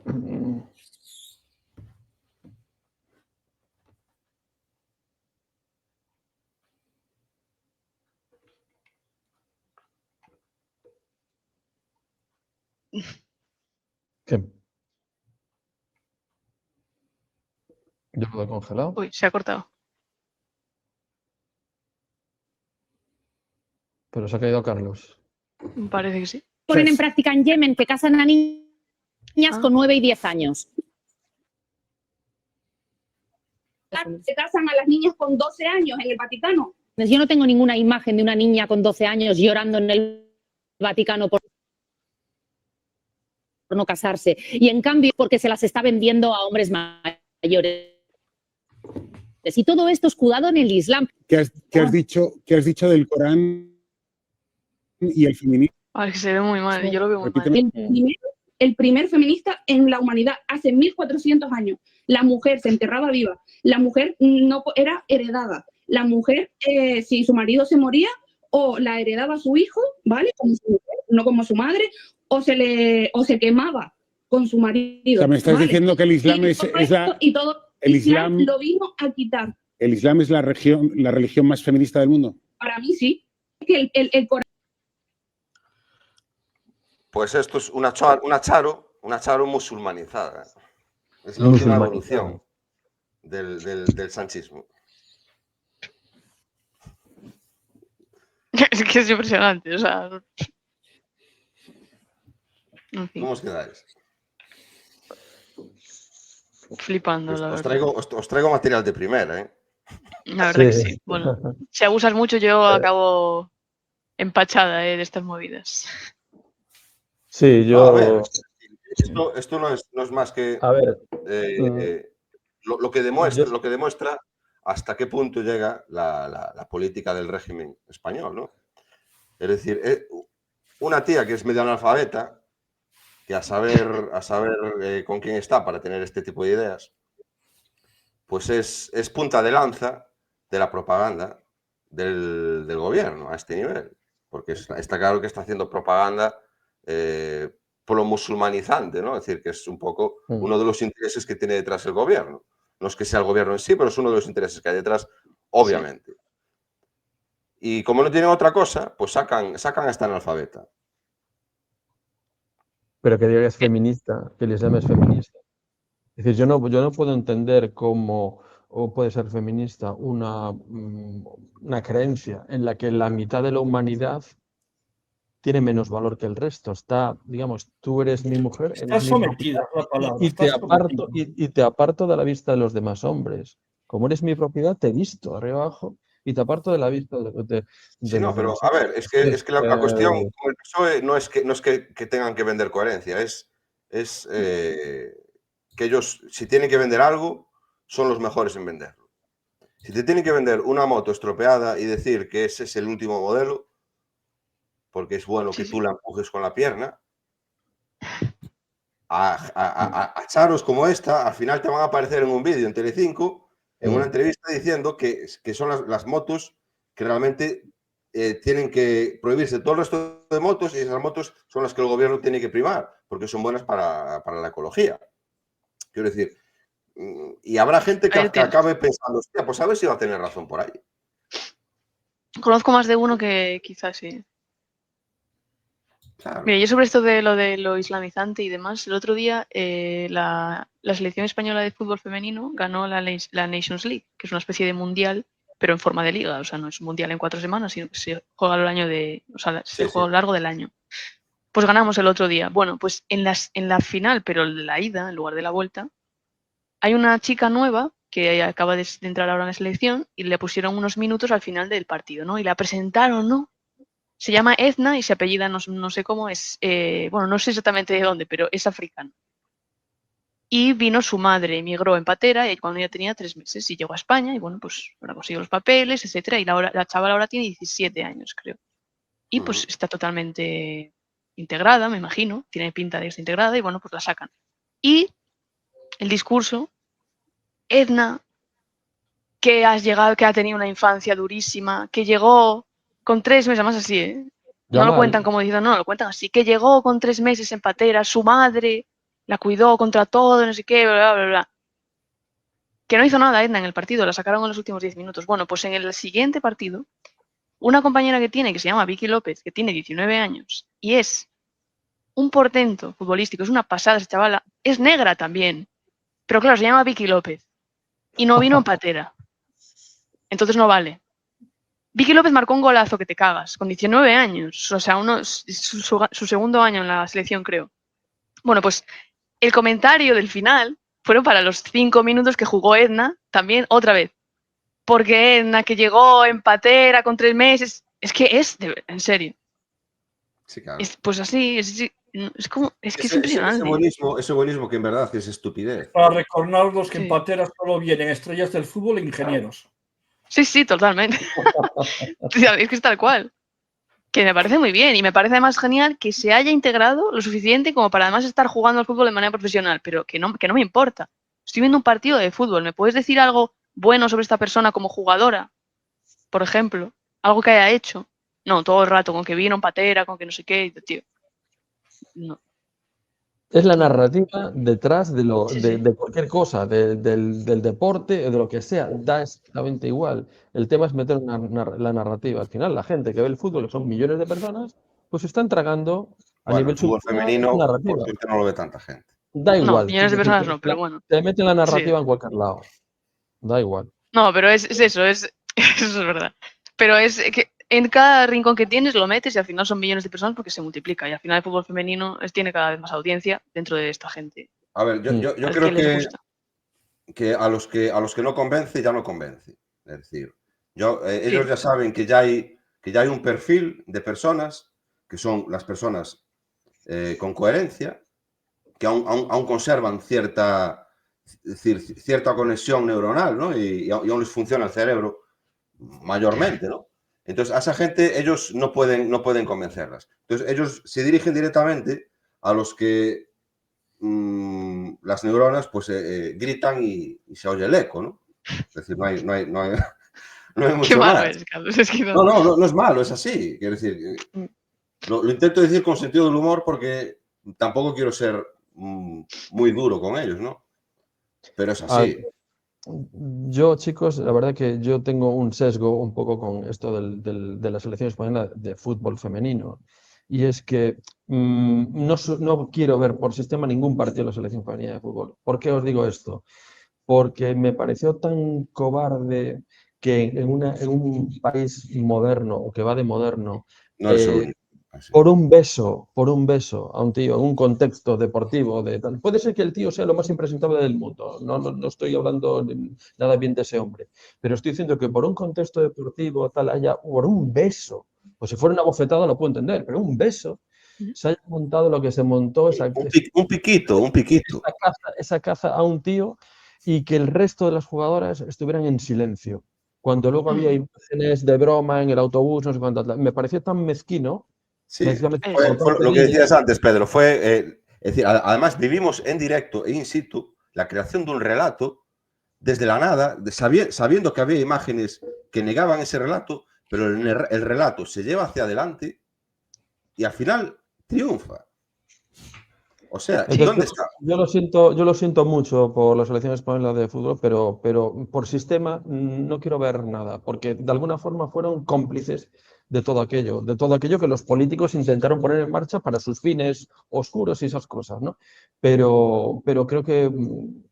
¿Qué? ¿Yo puedo congelado? Uy, se ha cortado. Pero se ha caído Carlos. Parece que sí. Ponen en práctica en Yemen que casan a niñas con 9 y 10 años. Se casan a las niñas con 12 años en el Vaticano. Yo no tengo ninguna imagen de una niña con 12 años llorando en el Vaticano por no casarse. Y en cambio, porque se las está vendiendo a hombres mayores. Y todo esto escudado en el Islam. ¿Qué has dicho del Corán y el feminismo? Ay, que se ve muy mal, yo lo veo muy mal. El primer feminista en la humanidad, hace 1400 años. La mujer se enterraba viva, la mujer no era heredada. La mujer, si su marido se moría, o la heredaba a su hijo, ¿vale? Como su mujer, no como su madre, o se quemaba con su marido. O sea, me estás diciendo que el Islam el Islam lo vino a quitar. ¿El Islam es la religión más feminista del mundo? Para mí sí. Que el Corán. Pues esto es una charo musulmanizada. Es la última evolución del sanchismo. Es que es impresionante, o sea... En fin. ¿Cómo os quedáis? Flipando, la verdad. Os traigo material de primera, ¿eh? La verdad que sí. Bueno, si abusas mucho yo acabo empachada de estas movidas. Sí, yo... A ver, esto no es más que a ver, lo que demuestra hasta qué punto llega la política del régimen español, ¿no? Es decir, una tía que es medio analfabeta, que a saber con quién está para tener este tipo de ideas, pues es punta de lanza de la propaganda del gobierno a este nivel. Porque está claro que está haciendo propaganda por lo musulmanizante, ¿no? Es decir, que es un poco uno de los intereses que tiene detrás el gobierno. No es que sea el gobierno en sí, pero es uno de los intereses que hay detrás, obviamente. Sí. Y como no tienen otra cosa, pues sacan a esta analfabeta. Pero que diga que es feminista, que el Islam es feminista. Es decir, yo no puedo entender cómo puede ser feminista una creencia en la que la mitad de la humanidad tiene menos valor que el resto. Está, digamos, tú eres mi mujer, está sometida a la palabra, y te aparto de la vista de los demás hombres. Como eres mi propiedad, te visto arriba abajo y te aparto de la vista de sí, no, pero a ver, es que la cuestión con el PSOE no es que tengan que vender coherencia, es que ellos, si tienen que vender algo, son los mejores en venderlo. Si te tienen que vender una moto estropeada y decir que ese es el último modelo, porque es bueno que tú la empujes con la pierna, a charos como esta, al final te van a aparecer en un vídeo en Telecinco, en una entrevista diciendo que son las motos que realmente tienen que prohibirse todo el resto de motos, y esas motos son las que el gobierno tiene que primar, porque son buenas para la ecología. Quiero decir, y habrá gente que acabe pensando, hostia, pues a ver si va a tener razón por ahí. Conozco más de uno que quizás sí. Claro. Mira, yo sobre esto de lo islamizante y demás, el otro día la selección española de fútbol femenino ganó la Nations League, que es una especie de mundial, pero en forma de liga. O sea, no es un mundial en 4 semanas, sino que se juega a lo largo del año. Pues ganamos el otro día. Bueno, pues en la final, pero la ida, en lugar de la vuelta, hay una chica nueva que acaba de entrar ahora en la selección y le pusieron unos minutos al final del partido, ¿no? Y la presentaron, ¿no? Se llama Edna y se apellida, no sé cómo es, bueno, no sé exactamente de dónde, pero es africana. Y vino su madre, emigró en patera cuando ella tenía 3 meses y llegó a España y bueno, pues ahora consiguió los papeles, etcétera. Y la chavala ahora tiene 17 años, creo. Y pues está totalmente integrada, me imagino, tiene pinta de que está integrada y bueno, pues la sacan. Y el discurso, Edna, que ha tenido una infancia durísima, que llegó con 3 meses, además así, ¿eh? No lo cuentan como diciendo, no, lo cuentan así, que llegó con 3 meses en patera, su madre la cuidó contra todo, no sé qué, bla, bla, bla. Que no hizo nada Edna en el partido, la sacaron en los últimos 10 minutos. Bueno, pues en el siguiente partido, una compañera que se llama Vicky López, que tiene 19 años, y es un portento futbolístico, es una pasada esa chavala, es negra también, pero claro, se llama Vicky López, y no vino en patera. Entonces no vale. Vicky López marcó un golazo que te cagas, con 19 años, o sea, su segundo año en la selección, creo. Bueno, pues el comentario del final fueron para los 5 minutos que jugó Edna, también otra vez. porque en la que llegó en patera con 3 meses. Es que en serio. Sí, claro. Pues así, es como, es que es impresionante. Ese buenismo que en verdad es estupidez. Para recordarnos que en Sí. Patera solo vienen estrellas del fútbol e ingenieros. Sí, totalmente. Es que es tal cual. Que me parece muy bien y me parece además genial que se haya integrado lo suficiente como para además estar jugando al fútbol de manera profesional, pero que no me importa. Estoy viendo un partido de fútbol, ¿me puedes decir algo bueno sobre esta persona como jugadora? Por ejemplo, algo que haya hecho. No, todo el rato con que vino en patera, con que no sé qué, tío. No. Es la narrativa detrás de, Sí. de cualquier cosa, del deporte, de lo que sea, da exactamente igual. El tema es meter la narrativa. Al final, la gente que ve el fútbol, que son millones de personas, pues están tragando a Bueno, nivel el fútbol subjetivo femenino, esa por narrativa. suerte, no lo ve tanta gente. Da No, igual. millones de personas no, pero bueno. Te meten la narrativa Sí. en cualquier lado. Da igual. No, pero es eso, eso es verdad. Pero es que en cada rincón que tienes lo metes y al final son millones de personas porque se multiplica. Y al final el fútbol femenino tiene cada vez más audiencia dentro de esta gente. A ver, yo Al creo que les gusta. que a los que no convence, ya no convence. Es decir, ellos Sí. ya saben que ya hay un perfil de personas que son las personas con coherencia, que aún conservan cierta conexión neuronal, ¿no? Y aún les funciona el cerebro mayormente, ¿no? Entonces, a esa gente ellos no pueden convencerlas. Entonces, ellos se dirigen directamente a los que las neuronas pues gritan y se oye el eco, ¿no? Es decir, no hay Qué mucho malo más. es, Carlos. Es que No es malo, es así. Quiero decir, lo intento decir con sentido del humor porque tampoco quiero ser muy duro con ellos, ¿no? Pero es así. Yo, chicos, la verdad que yo tengo un sesgo un poco con esto de la selección española de fútbol femenino. Y es que no quiero ver por sistema ningún partido de la selección femenina de fútbol. ¿Por qué os digo esto? Porque me pareció tan cobarde que en un país moderno o que va de moderno, No es el único. Así. por un beso a un tío en un contexto deportivo de tal. Puede ser que el tío sea lo más impresentable del mundo. No estoy hablando nada bien de ese hombre. Pero estoy diciendo que por un contexto deportivo tal haya, por un beso, pues si fuera una bofetada lo puedo entender, pero un beso, se haya montado lo que se montó, Un piquito. esa caza a un tío y que el resto de las jugadoras estuvieran en silencio. Cuando luego había imágenes de broma en el autobús, no sé cuántas. Me pareció tan mezquino. Sí, fue lo que decías antes, Pedro. Es decir, además vivimos en directo e in situ la creación de un relato desde la nada, sabiendo que había imágenes que negaban ese relato, pero el relato se lleva hacia adelante y al final triunfa. O sea, Entonces, ¿dónde está? yo lo siento mucho por la selección española de fútbol, pero por sistema no quiero ver nada, porque de alguna forma fueron cómplices de todo aquello que los políticos intentaron poner en marcha para sus fines oscuros y esas cosas, ¿no? Pero yo creo que un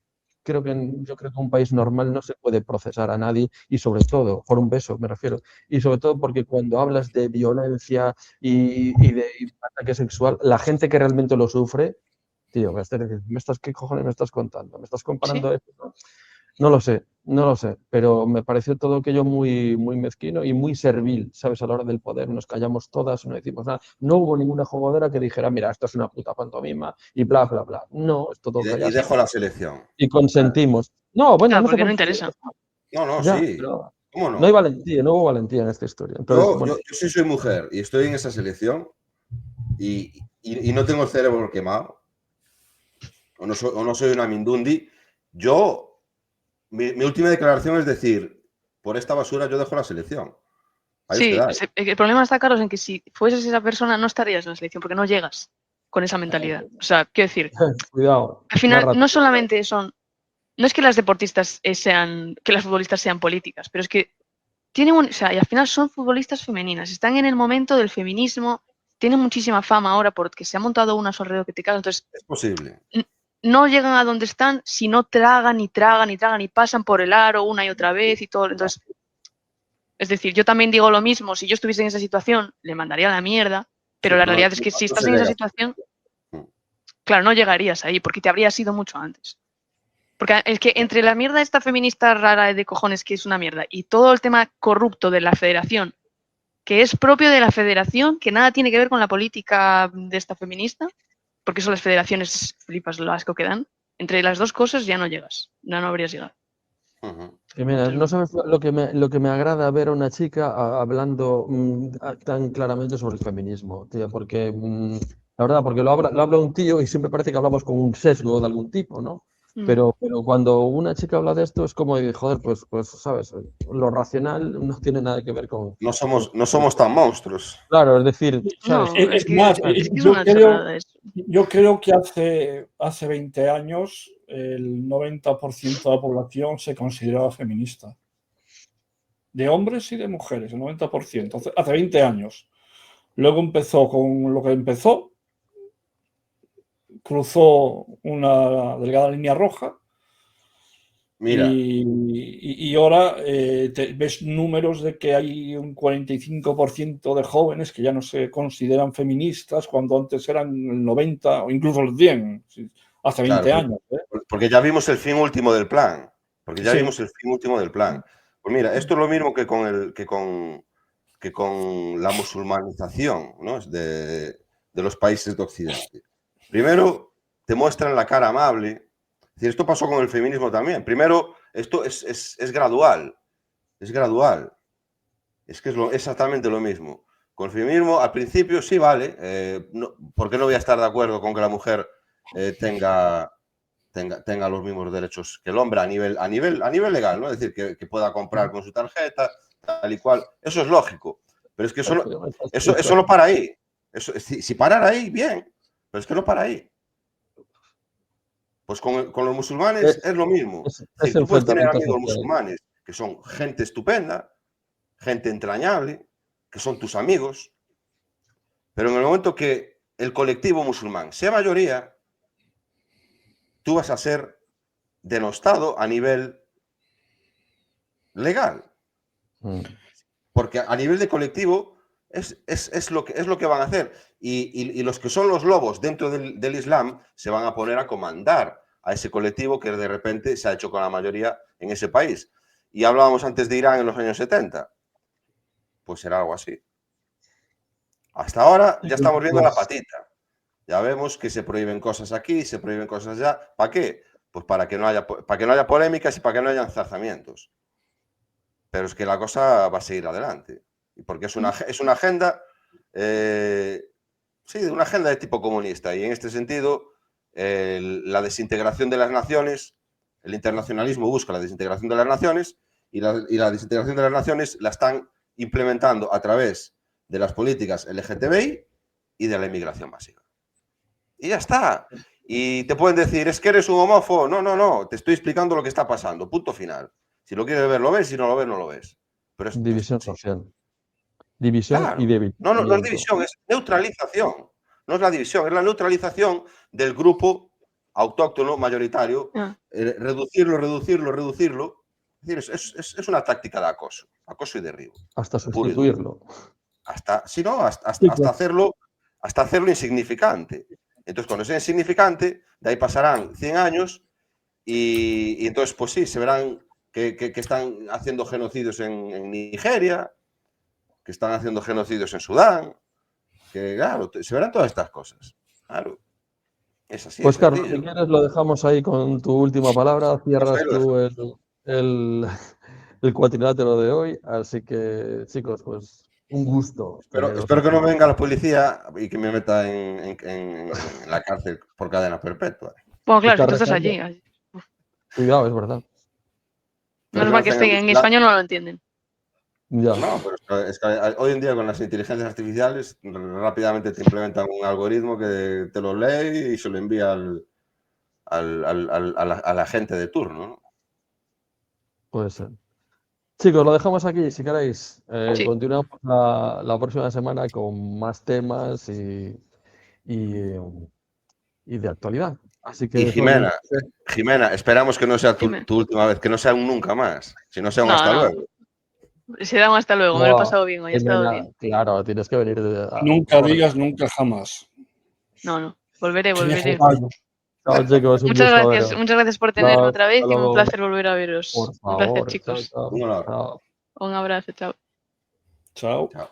país normal no se puede procesar a nadie y sobre todo, por un beso me refiero, y sobre todo porque cuando hablas de violencia y de ataque sexual, la gente que realmente lo sufre, tío, ¿qué cojones me estás contando? ¿Me estás comparando Sí. esto? No lo sé, pero me pareció todo aquello muy, muy mezquino y muy servil, ¿sabes? A la hora del poder, nos callamos todas, no decimos nada. No hubo ninguna jugadora que dijera, mira, esto es una puta pantomima y bla, bla, bla. No, es todo Y callarse. dejo la selección. Y consentimos. No, bueno, Claro, no hace porque no falta. interesa. No, Ya, sí. pero ¿Cómo no? no hay valentía, no hubo valentía en esta historia. Entonces, bueno. Yo sí soy mujer y estoy en esa selección y no tengo el cerebro quemado. O no soy una mindundi. Mi última declaración es decir, por esta basura yo dejo la selección. Ahí os Sí, quedáis. el problema está, Carlos, en que si fueses esa persona no estarías en la selección porque no llegas con esa mentalidad. O sea, quiero decir, Cuidado. al final no solamente no es que las deportistas que las futbolistas sean políticas, pero es que o sea, y al final son futbolistas femeninas, están en el momento del feminismo, tienen muchísima fama ahora porque se ha montado una a su alrededor que te cagas, entonces Es posible. no llegan a donde están si no tragan y tragan y tragan y pasan por el aro una y otra vez y todo. Entonces, es decir, yo también digo lo mismo, si yo estuviese en esa situación, le mandaría a la mierda, pero Sí, la no, realidad es que si no estás se en esa llega. situación, claro, no llegarías ahí porque te habrías ido mucho antes. Porque es que entre la mierda esta feminista rara de cojones que es una mierda y todo el tema corrupto de la federación, que es propio de la federación, que nada tiene que ver con la política de esta feminista, porque eso las federaciones flipas lo asco que dan, entre las dos cosas ya no llegas, no habrías llegado. Que mira, no sabes lo que me agrada ver a una chica hablando tan claramente sobre el feminismo, tío, porque la verdad, porque lo habla un tío y siempre parece que hablamos con un sesgo de algún tipo, ¿no? Pero cuando una chica habla de esto es como, joder, pues, sabes, lo racional no tiene nada que ver con... No somos tan monstruos. Claro, es decir, ¿sabes? No, es que es una chorrada eso. Yo creo que hace 20 años el 90% de la población se consideraba feminista. De hombres y de mujeres, el 90%. Hace 20 años. Luego empezó con lo que empezó. Cruzó una delgada línea roja. Mira. Y ahora ves números de que hay un 45% de jóvenes que ya no se consideran feministas cuando antes eran el 90 o incluso el 100, hace 20 años. Porque ya vimos el fin último del plan. Vimos el fin último del plan. Pues mira, esto es lo mismo que con la musulmanización, ¿no? de los países de Occidente. Primero, te muestran la cara amable. Es decir, esto pasó con el feminismo también. Primero, esto es gradual. Es gradual. Es que es exactamente lo mismo. Con el feminismo, al principio, sí, vale. ¿Por qué no voy a estar de acuerdo con que la mujer tenga los mismos derechos que el hombre a nivel legal, ¿no? Es decir, que pueda comprar con su tarjeta, tal y cual. Eso es lógico. Pero es que eso no para ahí. Si parara ahí, bien. Pero es que no para ahí. Pues con los musulmanes es lo mismo. Tú puedes tener amigos musulmanes que son gente estupenda, gente entrañable, que son tus amigos, pero en el momento que el colectivo musulmán sea mayoría, tú vas a ser denostado a nivel legal. Porque a nivel de colectivo es lo que van a hacer. Y los que son los lobos dentro del Islam se van a poner a comandar a ese colectivo que de repente se ha hecho con la mayoría en ese país. Y hablábamos antes de Irán en los años 70. Pues será algo así. Hasta ahora ya estamos viendo la patita. Ya vemos que se prohíben cosas aquí, se prohíben cosas allá. ¿Para qué? Pues para que no haya polémicas y para que no haya enzarzamientos. Pero es que la cosa va a seguir adelante. Y porque es una agenda, una agenda de tipo comunista. Y en este sentido, la desintegración de las naciones, el internacionalismo busca la desintegración de las naciones y la desintegración de las naciones la están implementando a través de las políticas LGTBI y de la inmigración masiva. Y ya está. Y te pueden decir, es que eres un homófobo. No, te estoy explicando lo que está pasando. Punto final. Si lo quieres ver, lo ves. Si no lo ves, no lo ves. Pero es división social. División y debilitamiento. No es división, es neutralización. No es la división, es la neutralización del grupo autóctono mayoritario. Reducirlo. Es decir, es una táctica de acoso y derribo. Hasta sustituirlo. Hasta hacerlo insignificante. Entonces, cuando sea insignificante, de ahí pasarán 100 años y entonces, pues sí, se verán que están haciendo genocidios en Nigeria, que están haciendo genocidios en Sudán, que claro, se verán todas estas cosas. Claro. Es así. Pues Carlos, si quieres lo dejamos ahí con tu última palabra, cierras tú el cuatrilátero de hoy, así que chicos, pues un gusto. Espero que no venga la policía y que me meta en la cárcel por cadena perpetua. Bueno, claro, tú estás allí. Cuidado, es verdad. Menos mal que en español no lo entienden. Ya. No, pero es que hoy en día con las inteligencias artificiales rápidamente te implementan un algoritmo que te lo lee y se lo envía a la gente de turno, ¿no? Puede ser. Chicos, lo dejamos aquí, si queréis. Sí. Continuamos la próxima semana con más temas y de actualidad. Así que y Jimena, esperamos que no sea tu última vez, que no sea un nunca más, sino sea un hasta luego. Será un hasta luego, me lo he pasado bien hoy, he estado bien. Claro, tienes que venir. Nunca digas nunca jamás. No, volveré. Chao, chicos. Muchas gracias por tenerme otra vez y un placer volver a veros. Por Un placer, favor. chicos. Chao. Un honor. Un abrazo, chao. Chao. Chao.